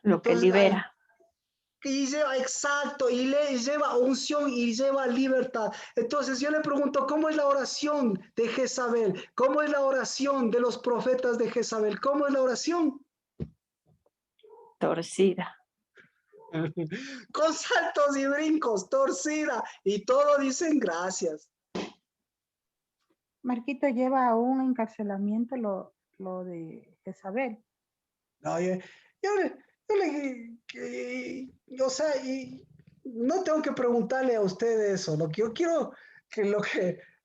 Lo que Entonces, libera. y lleva, exacto, y le lleva unción y lleva libertad. Entonces yo le pregunto, ¿cómo es la oración de Jezabel? ¿Cómo es la oración de los profetas de Jezabel? ¿Cómo es la oración? Torcida. Con saltos y brincos, torcida, y todo dicen gracias. Marquito, lleva a un encarcelamiento lo de Jezabel. No, o sea, y no tengo que preguntarle a usted eso. Lo que yo quiero,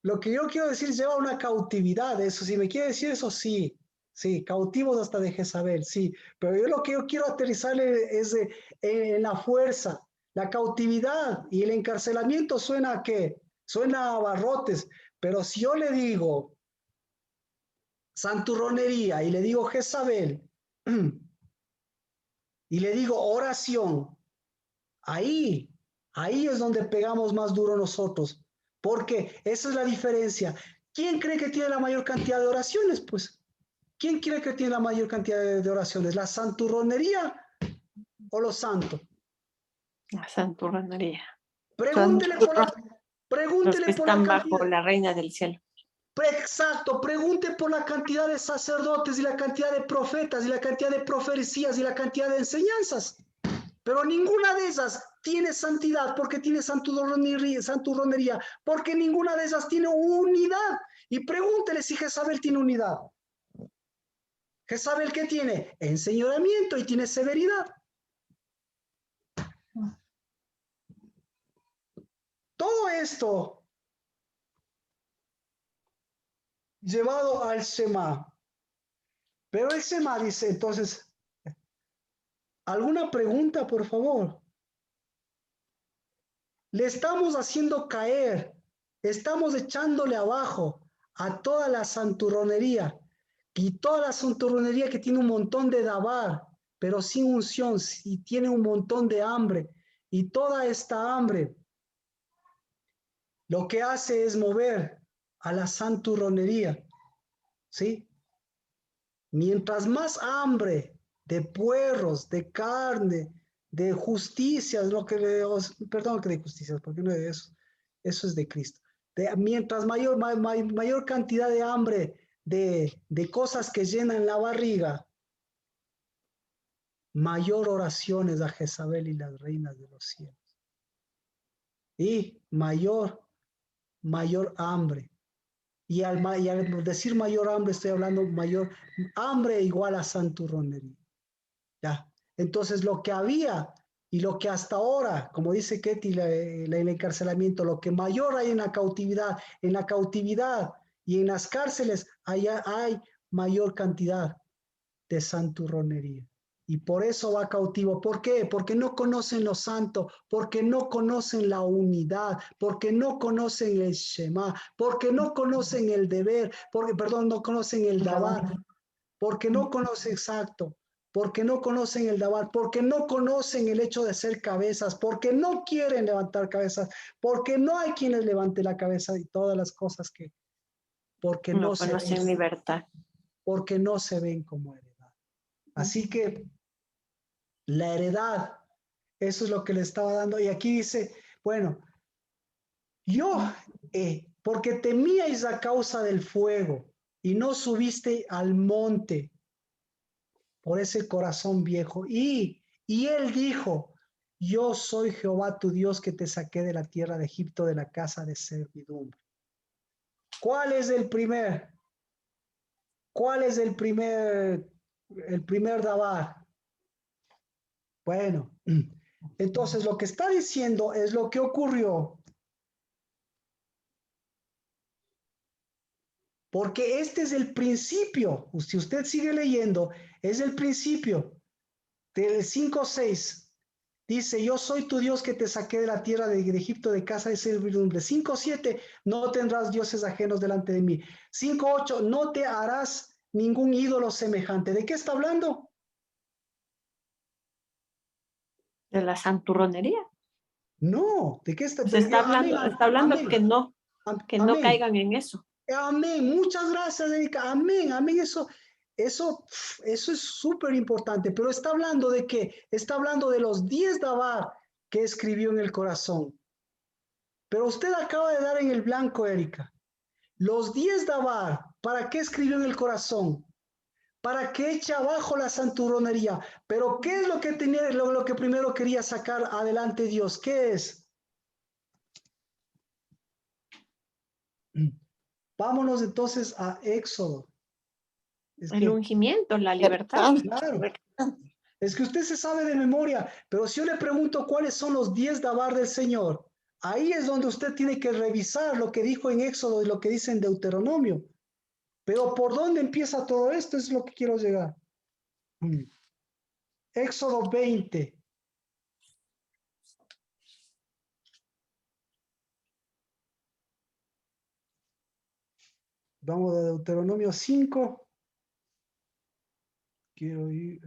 lo que yo quiero decir lleva una cautividad. Eso, si me quiere decir eso, sí. Sí, cautivos hasta de Jezabel, sí. Pero yo lo que yo quiero aterrizarle es en la fuerza, la cautividad y el encarcelamiento suena a qué? Suena a barrotes. Pero si yo le digo santurronería y le digo Jezabel, y le digo oración, ahí es donde pegamos más duro nosotros, porque esa es la diferencia. ¿Quién cree que tiene la mayor cantidad de oraciones? Pues, ¿quién cree que tiene la mayor cantidad de oraciones? ¿La santurronería o los santos? La santurronería. Pregúntele por la, Los pregúntele que por la están cantidad. bajo la reina del cielo. Exacto, pregunte por la cantidad de sacerdotes y la cantidad de profetas y la cantidad de profecías y la cantidad de enseñanzas. Pero ninguna de esas tiene santidad porque tiene santurronería, porque ninguna de esas tiene unidad. Y pregúntele si Jezabel tiene unidad. ¿Jezabel qué tiene? Enseñoramiento y tiene severidad. Todo esto llevado al Shema. Pero el Shema dice, entonces, ¿alguna pregunta, por favor? Le estamos haciendo caer, estamos echándole abajo a toda la santurronería y toda la santurronería que tiene un montón de dabar, pero sin unción, y tiene un montón de hambre, y toda esta hambre lo que hace es mover a la santurronería, ¿sí? Mientras más hambre de puerros, de carne, de justicias, perdón que de justicias, porque no es eso, eso es de Cristo. Mientras mayor cantidad de hambre de cosas que llenan la barriga, mayor oraciones a Jezabel y las reinas de los cielos. Y mayor hambre. Y al decir mayor hambre, estoy hablando mayor hambre igual a santurronería. ¿Ya? Entonces lo que había y lo que hasta ahora, como dice Ketty, el encarcelamiento, lo que mayor hay en la cautividad y en las cárceles, allá hay mayor cantidad de santurronería. Y por eso va cautivo. ¿Por qué? Porque no conocen lo santo, porque no conocen la unidad, porque no conocen el Shema, porque no conocen el deber, no conocen el Dabar, porque no conocen exacto, porque no conocen el Dabar, porque no conocen el hecho de ser cabezas, porque no quieren levantar cabezas, porque no hay quien les levante la cabeza y todas las cosas que, porque No conocen libertad. Porque no se ven como heredad. Así que la heredad, eso es lo que le estaba dando. Y aquí dice, bueno, porque temíais a causa del fuego y no subiste al monte por ese corazón viejo. Y él dijo, yo soy Jehová tu Dios que te saqué de la tierra de Egipto, de la casa de servidumbre. ¿Cuál es el primer dabar? Bueno, entonces lo que está diciendo es lo que ocurrió. Porque este es el principio. Si usted sigue leyendo, es el principio del 5:6. Dice, yo soy tu Dios que te saqué de la tierra de Egipto de casa de servidumbre. 5:7, no tendrás dioses ajenos delante de mí. 5:8, no te harás ningún ídolo semejante. ¿De qué está hablando? De la santurronería. No, ¿de qué está? Pues está hablando Amén, que no amén. caigan en eso. Amén. Muchas gracias, Erika. Amén, amén. Eso es súper importante. Pero está hablando de qué? Está hablando de los 10 dabar que escribió en el corazón. Pero usted acaba de dar en el blanco, Erika. Los 10 dabar, ¿para qué escribió en el corazón? Para que eche abajo la santurronería. Pero ¿qué es lo que tenía, lo que primero quería sacar adelante Dios? ¿Qué es? Vámonos entonces a Éxodo. El ungimiento, la libertad. Claro. Es que usted se sabe de memoria, pero si yo le pregunto cuáles son los 10 dabar del Señor, ahí es donde usted tiene que revisar lo que dijo en Éxodo y lo que dice en Deuteronomio. Pero ¿por dónde empieza todo esto? Es lo que quiero llegar. Éxodo 20. Vamos a Deuteronomio 5. Quiero ir.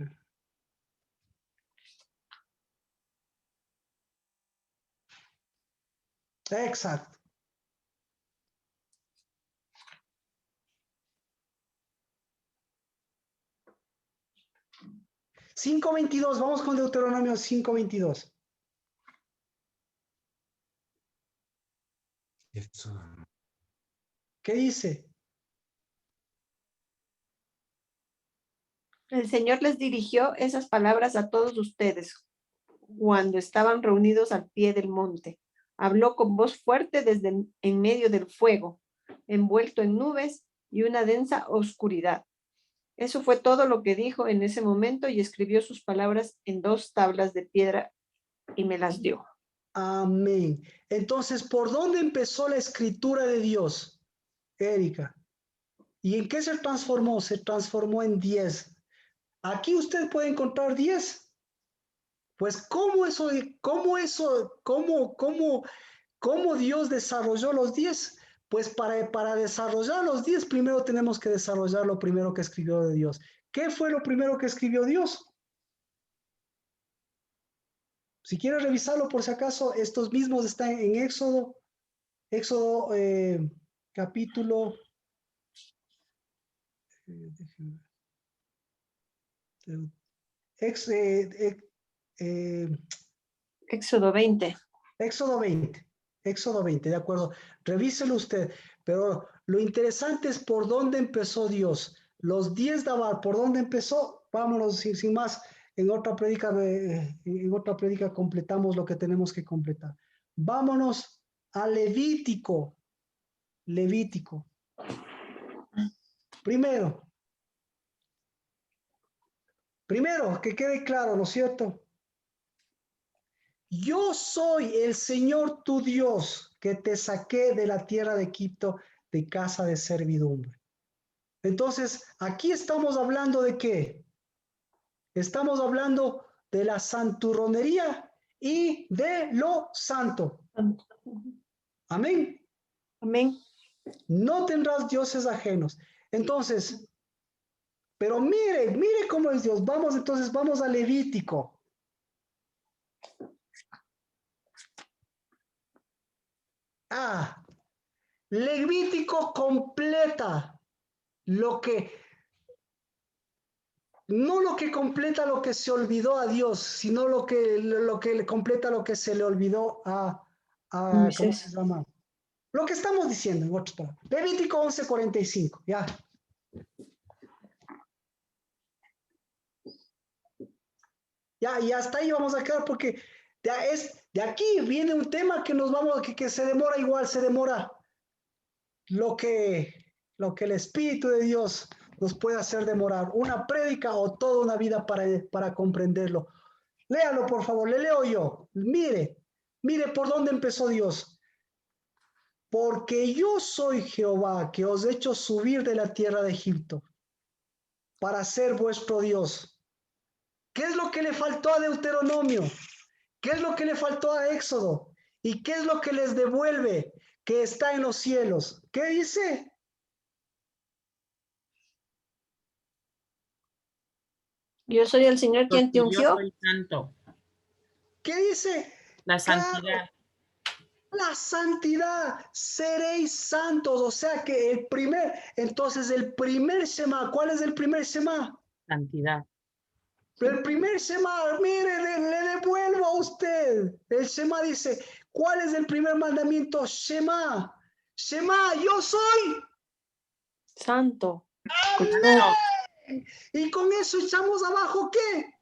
Exacto. $5:22. Vamos con Deuteronomio 5:22. ¿Qué dice? El Señor les dirigió esas palabras a todos ustedes cuando estaban reunidos al pie del monte. Habló con voz fuerte desde en medio del fuego, envuelto en nubes y una densa oscuridad. Eso fue todo lo que dijo en ese momento y escribió sus palabras en 2 tablas de piedra y me las dio. Amén. Entonces, ¿por dónde empezó la escritura de Dios, Erika? ¿Y en qué se transformó? Se transformó en 10. Aquí usted puede encontrar 10. Pues, ¿cómo Dios desarrolló los 10? Pues para desarrollar los 10, primero tenemos que desarrollar lo primero que escribió de Dios. ¿Qué fue lo primero que escribió Dios? Si quiere revisarlo por si acaso, estos mismos están en Éxodo, capítulo Éxodo 20. Éxodo 20, de acuerdo. Revíselo usted, pero lo interesante es por dónde empezó Dios. Los 10 dabar, ¿por dónde empezó? Vámonos sin más. En otra prédica completamos lo que tenemos que completar. Vámonos a Levítico. Levítico. Primero, que quede claro, ¿no es cierto? Yo soy el Señor tu Dios que te saqué de la tierra de Egipto de casa de servidumbre. Entonces, aquí estamos hablando de qué? Estamos hablando de la santurronería y de lo santo. Amén. Amén. No tendrás dioses ajenos. Entonces, pero mire cómo es Dios. Vamos a Levítico. Levítico completa no lo que completa lo que se olvidó a Dios, sino lo que le completa lo que se le olvidó a ¿cómo se llama? Lo que estamos diciendo, en otras palabras. Levítico 11:45, ya. Ya, y hasta ahí vamos a quedar porque de aquí viene un tema que se demora igual, se demora lo que el Espíritu de Dios nos puede hacer demorar, una prédica o toda una vida para comprenderlo. Léalo, por favor, le leo yo. Mire, mire por dónde empezó Dios. Porque yo soy Jehová, que os he hecho subir de la tierra de Egipto, para ser vuestro Dios. ¿Qué es lo que le faltó a Deuteronomio? ¿Qué es lo que le faltó a Éxodo? ¿Y qué es lo que les devuelve que está en los cielos? ¿Qué dice? Yo soy el Señor quien te Porque yo ungió. soy santo. ¿Qué dice? La Claro, santidad. la santidad, seréis santos. O sea que entonces el primer Shema, ¿cuál es el primer Shema? Santidad. El primer Shema, mire, le devuelvo a usted. El Shema dice, ¿cuál es el primer mandamiento? Shema. Shema, yo soy. Santo. ¡Amén! Y con eso echamos abajo, ¿qué?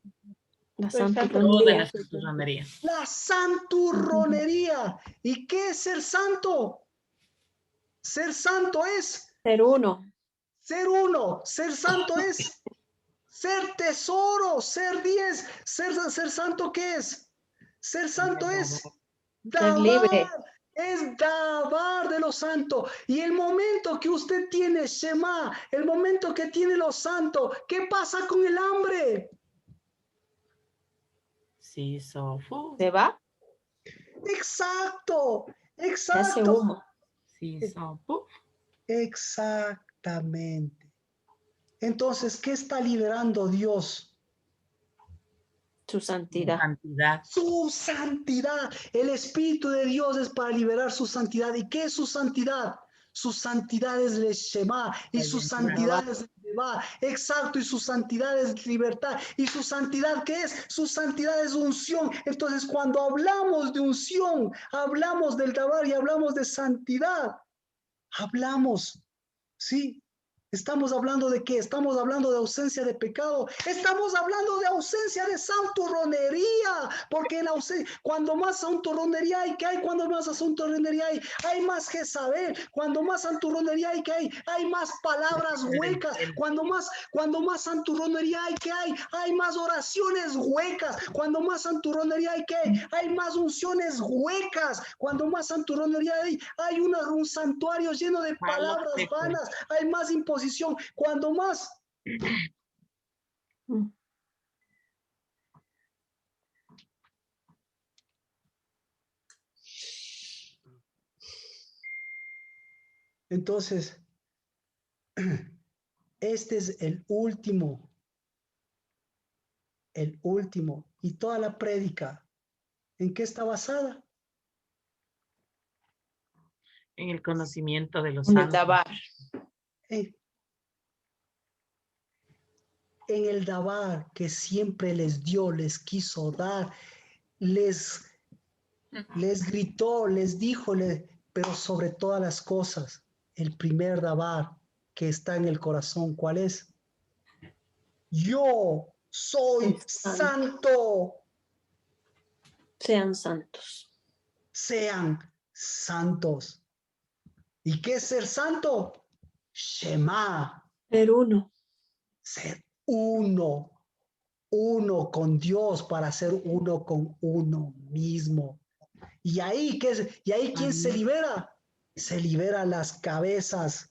La Pues santo Toda la santurronería. santurronería. La santurronería. ¿Y qué es ser santo? Ser santo es Ser uno. ser uno. Ser santo es ser tesoro, ser 10. Ser santo, ¿qué es? Ser santo es Ser libre. es dabar de lo santo. Y el momento que usted tiene Shema, el momento que tiene lo santo, ¿qué pasa con el hambre? Sí, sofu. ¿Se va? Exacto, Se hace exacto. humo. Sí, sofu. Exactamente. Entonces, ¿qué está liberando Dios? Su santidad. Santidad. Su santidad. El Espíritu de Dios es para liberar su santidad. ¿Y qué es su santidad? Su santidad es el Shema. Y su santidad es el Deva. Exacto. Y su santidad es libertad. ¿Y su santidad qué es? Su santidad es unción. Entonces, cuando hablamos de unción, hablamos del Dabar y hablamos de santidad. Hablamos, ¿sí? ¿Estamos hablando de qué? Estamos hablando de ausencia de pecado. Estamos hablando de ausencia de santurronería. Porque cuando más santurronería hay, ¿qué hay? Cuando más santurronería hay más Jezabel. Cuando más santurronería hay, ¿qué hay? Hay más palabras huecas. Cuando más santurronería hay, ¿qué hay? Hay más oraciones huecas. Cuando más santurronería hay, ¿qué hay? Hay más unciones huecas. Cuando más santurronería hay un santuario lleno de palabras vanas. Hay más imposición. Cuando más entonces este es el último y toda la prédica ¿en qué está basada? En el conocimiento de los En el santos. Dabar. En el Dabar que siempre les dio, les quiso dar, les gritó, les dijo, pero sobre todas las cosas, el primer Dabar que está en el corazón, ¿cuál es? Yo soy santo. Sean santos. Sean santos. ¿Y qué es ser santo? Shema. Ser uno. Ser uno. Uno con Dios para ser uno con uno mismo. Y ahí, ¿quién se libera? Se libera las cabezas.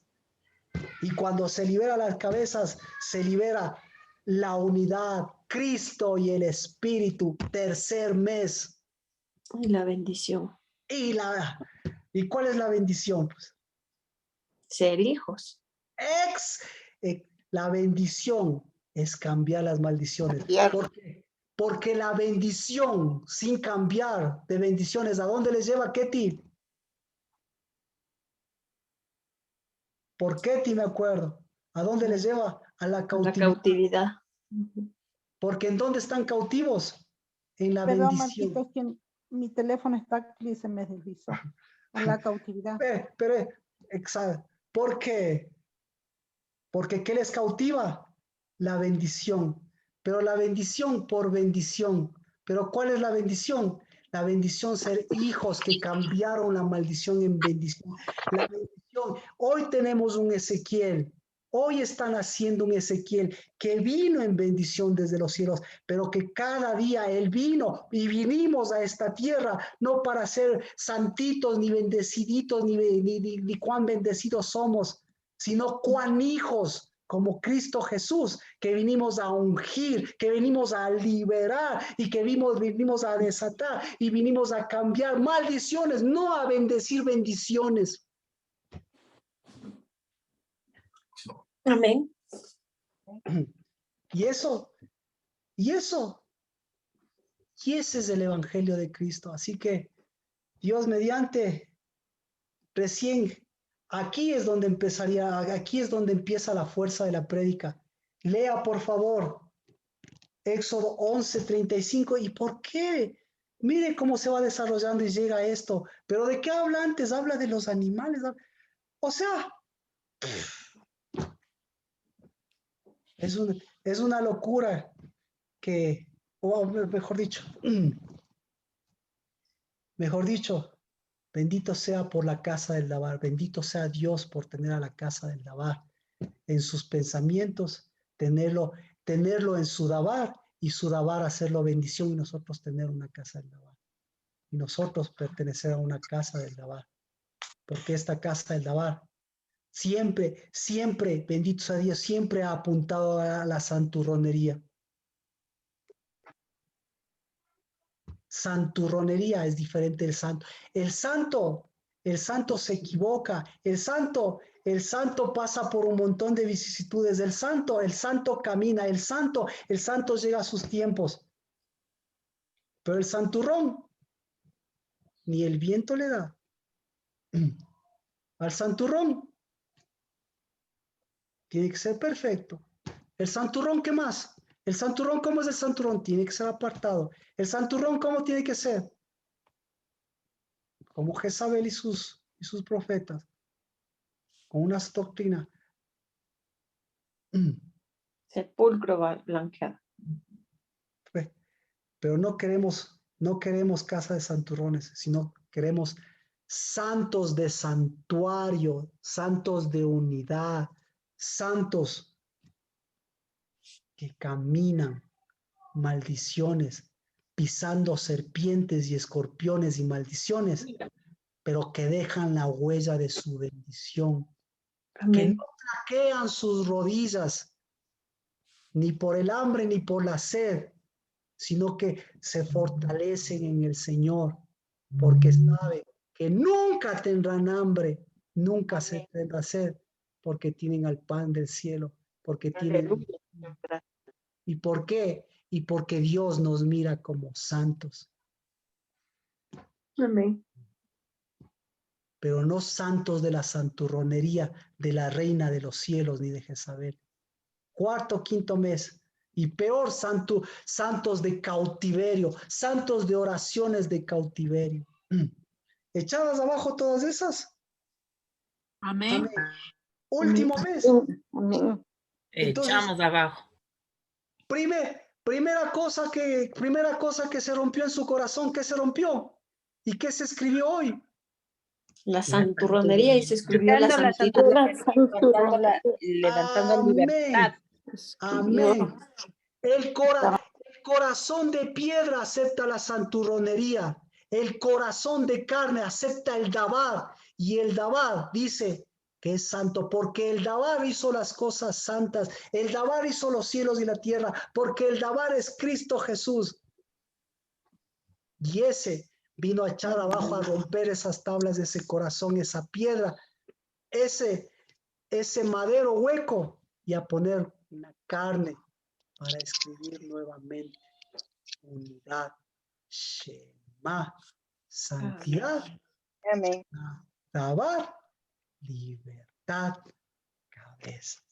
Y cuando se libera las cabezas, se libera la unidad, Cristo y el Espíritu, tercer mes. Y la bendición. ¿Y cuál es la bendición? Pues, ser hijos. La bendición es cambiar las maldiciones. ¿Por qué? Porque la bendición sin cambiar de bendiciones, ¿a dónde les lleva, Ketty? Por Ketty me acuerdo. ¿A dónde les lleva? A la cautividad. La cautividad. Porque ¿en dónde están cautivos? En la Perdón, bendición. Marquito, es que mi teléfono está aquí y se me deslizó. En la cautividad. Pero, exacto. ¿Por qué? Porque ¿qué les cautiva? La bendición. Pero la bendición por bendición. ¿Pero cuál es la bendición? La bendición ser hijos que cambiaron la maldición en bendición. La bendición. Hoy tenemos un Ezequiel. Hoy están haciendo un Ezequiel que vino en bendición desde los cielos, pero que cada día Él vino y vinimos a esta tierra, no para ser santitos, ni bendeciditos, ni cuán bendecidos somos, sino cuán hijos como Cristo Jesús, que vinimos a ungir, que venimos a liberar y que vinimos a desatar y vinimos a cambiar maldiciones, no a bendecir bendiciones. Amén. Y ese es el Evangelio de Cristo. Así que Dios mediante, recién aquí es donde empieza la fuerza de la prédica. Lea por favor Éxodo 11:35. ¿Y por qué? Mire cómo se va desarrollando y llega a esto. Pero ¿de qué habla antes? Habla de los animales. O sea, es una locura que, o mejor dicho, bendito sea por la casa del Dabar, bendito sea Dios por tener a la casa del Dabar en sus pensamientos, tenerlo en su Dabar y su Dabar hacerlo bendición y nosotros tener una casa del Dabar y nosotros pertenecer a una casa del Dabar, porque esta casa del Dabar siempre, bendito sea Dios, siempre ha apuntado a la santurronería. Santurronería es diferente del santo. El santo se equivoca. El santo pasa por un montón de vicisitudes. El santo camina. El santo llega a sus tiempos. Pero el santurrón, ni el viento le da. Al santurrón tiene que ser perfecto. El santurrón, ¿qué más? El santurrón, ¿cómo es el santurrón? Tiene que ser apartado. El santurrón, ¿cómo tiene que ser? Como Jezabel y sus profetas, con una doctrina. Sepulcro blanqueado. Pero no queremos casa de santurrones, sino queremos santos de santuario, santos de unidad, santos que caminan maldiciones, pisando serpientes y escorpiones y maldiciones, pero que dejan la huella de su bendición. Amén. Que no flaquean sus rodillas, ni por el hambre ni por la sed, sino que se fortalecen en el Señor, porque saben que nunca tendrán hambre, nunca se tendrá sed, porque tienen al pan del cielo, porque tienen... ¿Y por qué? Y porque Dios nos mira como santos. Amén. Pero no santos de la santurronería de la reina de los cielos ni de Jezabel. Cuarto, quinto mes. Y peor, santos de cautiverio, santos de oraciones de cautiverio. ¿Echadas abajo todas esas? Amén. Amén. Último mes. Amén. Entonces, echamos abajo. Primera cosa que se rompió en su corazón, ¿qué se rompió? ¿Y qué se escribió hoy? La santurronería y se escribió la santidad. Levantando libertad. Amén. El corazón de piedra acepta la santurronería. El corazón de carne acepta el Dabar. Y el Dabar dice que es santo porque el Dabar hizo las cosas santas. El Dabar hizo los cielos y la tierra porque el Dabar es Cristo Jesús. Y ese vino a echar abajo, a romper esas tablas de ese corazón, esa piedra, ese madero hueco y a poner una carne para escribir nuevamente unidad, Shema, santidad, Amén. Dabar, libertad, cabezas.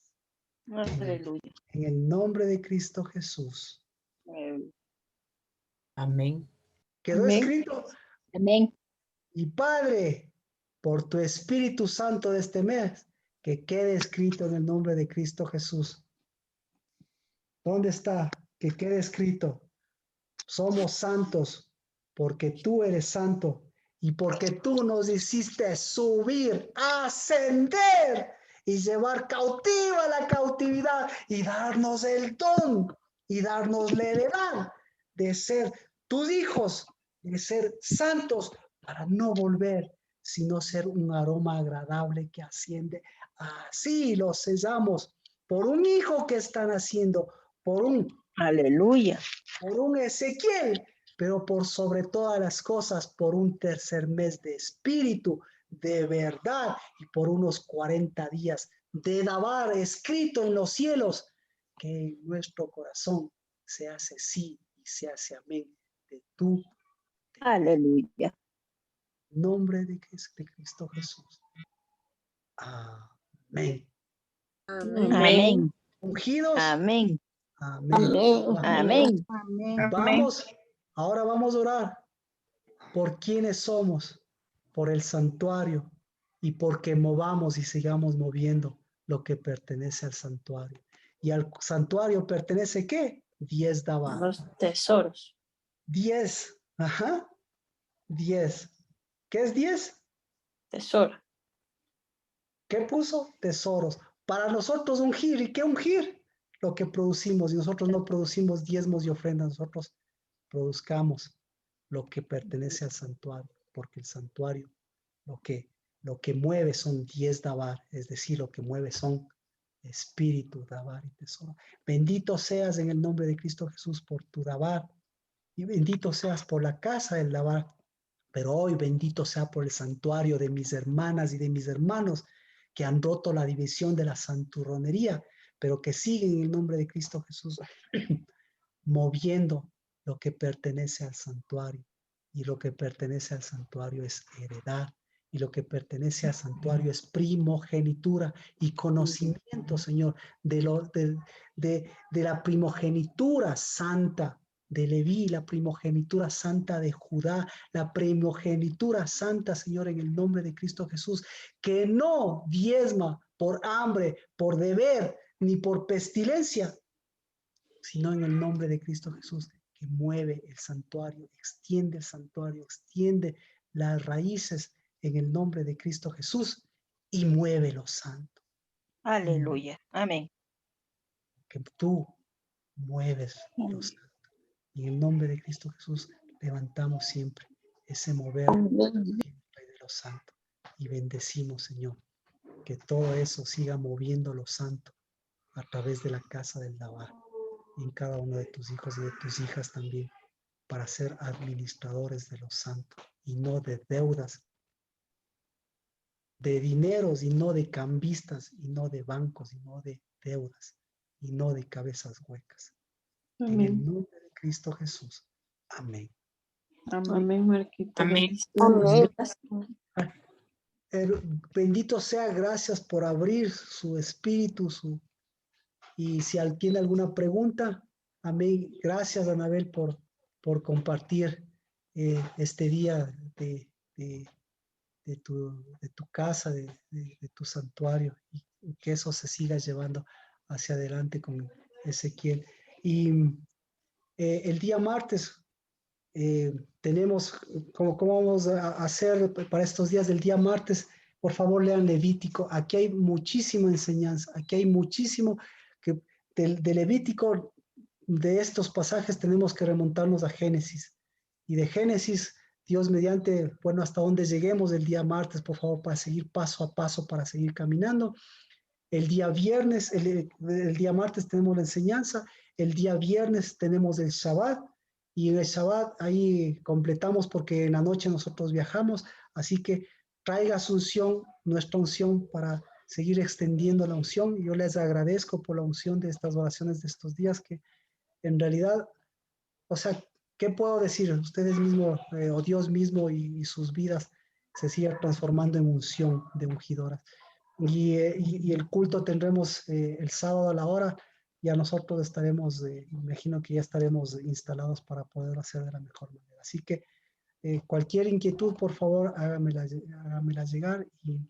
Aleluya. En el nombre de Cristo Jesús. Amén. Quedó escrito. Amén. Y Padre, por tu Espíritu Santo de este mes, que quede escrito en el nombre de Cristo Jesús. ¿Dónde está? Que quede escrito. Somos santos porque tú eres santo y porque tú nos hiciste subir, ascender y llevar cautiva la cautividad y darnos el don y darnos la heredad de ser tus hijos, de ser santos para no volver, sino ser un aroma agradable que asciende. Así lo sellamos por un hijo que están haciendo, por un Aleluya. por un Ezequiel, pero por sobre todas las cosas, por un tercer mes de espíritu, de verdad, y por unos 40 días de Dabar escrito en los cielos, que en nuestro corazón se hace sí y se hace amén de tu Aleluya. nombre de Cristo Jesús. Amén. Amén. Ungidos. Amén. Amén. Amén. Vamos, ahora vamos a orar por quienes somos, por el santuario y porque movamos y sigamos moviendo lo que pertenece al santuario. ¿Y al santuario pertenece qué? 10 Dabar. Los tesoros. 10. Ajá. 10. ¿Qué es 10? Tesoro. ¿Qué puso? Tesoros. Para nosotros ungir. ¿Y qué ungir? Lo que producimos. Y nosotros no producimos diezmos y ofrendas. Nosotros produzcamos lo que pertenece al santuario. Porque el santuario, lo que mueve son 10 Dabar. Es decir, lo que mueve son espíritu, Dabar y tesoro. Bendito seas en el nombre de Cristo Jesús por tu Dabar. Y bendito seas por la casa del Dabar. Pero hoy bendito sea por el santuario de mis hermanas y de mis hermanos que han roto la división de la santurronería, pero que siguen en el nombre de Cristo Jesús moviendo lo que pertenece al santuario. Y lo que pertenece al santuario es heredad. Y lo que pertenece al santuario es primogenitura y conocimiento, Señor, de la primogenitura santa de Leví, la primogenitura santa de Judá, la primogenitura santa, Señor, en el nombre de Cristo Jesús, que no diezma por hambre, por deber, ni por pestilencia, sino en el nombre de Cristo Jesús, que mueve el santuario, extiende las raíces en el nombre de Cristo Jesús y mueve lo santo. Aleluya. Amén. Que tú mueves lo santo. En el nombre de Cristo Jesús levantamos siempre ese mover de lo santo y bendecimos, Señor, que todo eso siga moviendo lo santo a través de la casa del Dabar y en cada uno de tus hijos y de tus hijas también, para ser administradores de lo santo y no de deudas, de dineros y no de cambistas y no de bancos y no de deudas y no de cabezas huecas. En el nombre de Cristo Jesús. Amén. Amén, Marquito. Amén. Bendito sea, gracias por abrir su espíritu, y si alguien tiene alguna pregunta, amén. Gracias, Anabel, por compartir este día de tu casa, de tu santuario, y que eso se siga llevando hacia adelante con Ezequiel. Y el día martes tenemos, ¿cómo vamos a hacer para estos días del día martes? Por favor, lean Levítico. Aquí hay muchísima enseñanza, aquí hay muchísimo que de Levítico, de estos pasajes tenemos que remontarnos a Génesis. Y de Génesis, Dios mediante, bueno, hasta donde lleguemos el día martes, por favor, para seguir paso a paso, para seguir caminando. El día viernes, el día martes tenemos la enseñanza, el día viernes tenemos el Shabbat, y en el Shabbat ahí completamos porque en la noche nosotros viajamos, así que traiga su unción, nuestra unción, para seguir extendiendo la unción. Yo les agradezco por la unción de estas oraciones de estos días, que en realidad, o sea, ¿qué puedo decir? Ustedes mismos, o Dios mismo y sus vidas se siguen transformando en unción de ungidoras. Y el culto tendremos el sábado a la hora. Ya nosotros estaremos, imagino que ya estaremos instalados para poder hacer de la mejor manera. Así que cualquier inquietud, por favor, hágamela llegar, y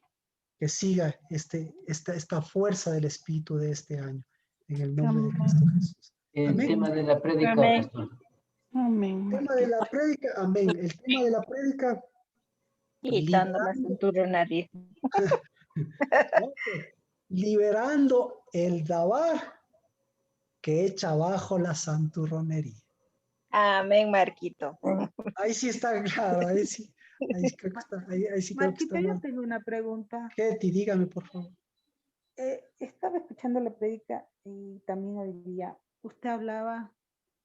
que siga esta fuerza del Espíritu de este año, en el nombre de Cristo Jesús. El Amén. tema de la prédica, Amén. pastor. Amén. El tema de la prédica, amén. El tema de la prédica, Quitando la liderando. santurronaria. No, liberando el dabar que echa abajo la santurronería. Amén, Marquito. Ahí sí está claro, ahí sí. Ahí creo que está, ahí sí creo que Marquito, está yo mal. tengo una pregunta. Ketty, dígame por favor. Estaba escuchando la prédica y también hoy día usted hablaba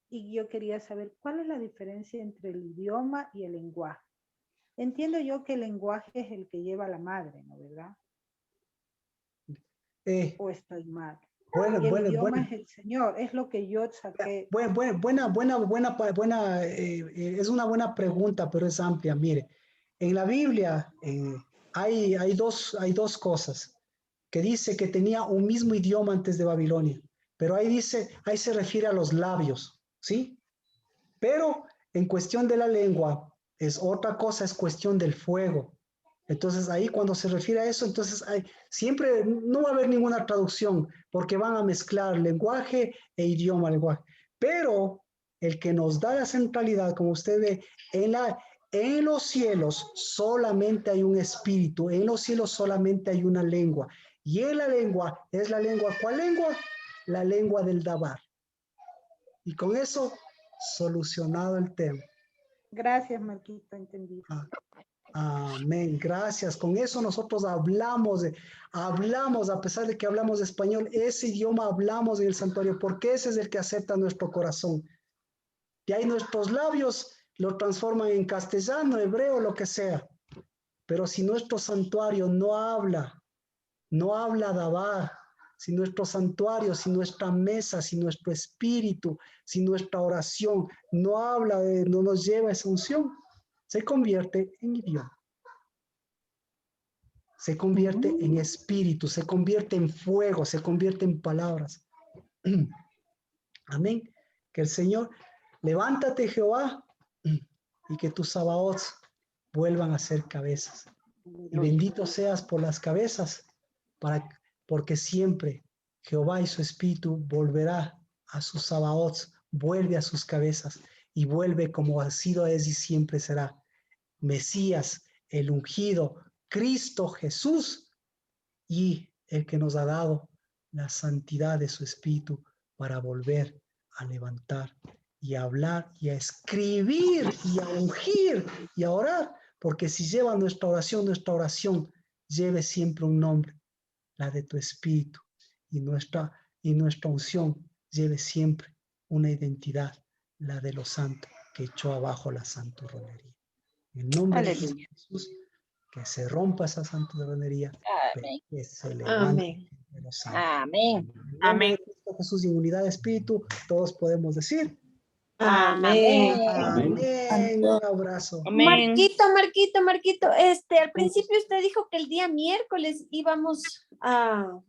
y yo quería saber cuál es la diferencia entre el idioma y el lenguaje. Entiendo yo que el lenguaje es el que lleva la madre, ¿no? ¿Verdad? ¿O estoy mal? Bueno, Y el bueno, idioma bueno. es el Señor, es lo que yo saqué. Es una buena pregunta, pero es amplia. Mire, en la Biblia hay dos cosas que dice que tenía un mismo idioma antes de Babilonia, pero ahí se refiere a los labios, ¿sí? Pero en cuestión de la lengua es otra cosa, es cuestión del fuego. Entonces ahí cuando se refiere a eso, entonces siempre no va a haber ninguna traducción porque van a mezclar lenguaje e idioma, lenguaje. Pero el que nos da la centralidad, como usted ve, en los cielos solamente hay un espíritu, en los cielos solamente hay una lengua. Y en la lengua, ¿es la lengua? ¿Cuál lengua? La lengua del Dabar. Y con eso, solucionado el tema. Gracias, Marquito, entendí. Amén, gracias. Con eso nosotros hablamos, a pesar de que hablamos español, ese idioma hablamos en el santuario, porque ese es el que acepta nuestro corazón. De ahí nuestros labios lo transforman en castellano, hebreo, lo que sea. Pero si nuestro santuario no habla Dabar, si nuestro santuario, si nuestra mesa, si nuestro espíritu, si nuestra oración no habla, no nos lleva a esa unción, se convierte en idioma. Se convierte en espíritu, se convierte en fuego, se convierte en palabras. Amén. Que el Señor, levántate Jehová, y que tus sabaots vuelvan a ser cabezas. Y bendito seas por las cabezas, porque siempre Jehová y su espíritu volverá a sus sabaots, vuelve a sus cabezas y vuelve como ha sido, es y siempre será. Mesías, el ungido, Cristo Jesús, y el que nos ha dado la santidad de su espíritu para volver a levantar y a hablar y a escribir y a ungir y a orar, porque si lleva nuestra oración lleve siempre un nombre, la de tu espíritu, y nuestra unción lleve siempre una identidad, la de los santos que echó abajo la santurronería. En nombre de Jesús, que se rompa esa santurronería, que se levante de los santos. Amén. En nombre de Cristo Jesús y en unidad de espíritu, todos podemos decir Amén. amén. Un abrazo. Marquito, al principio usted dijo que el día miércoles íbamos a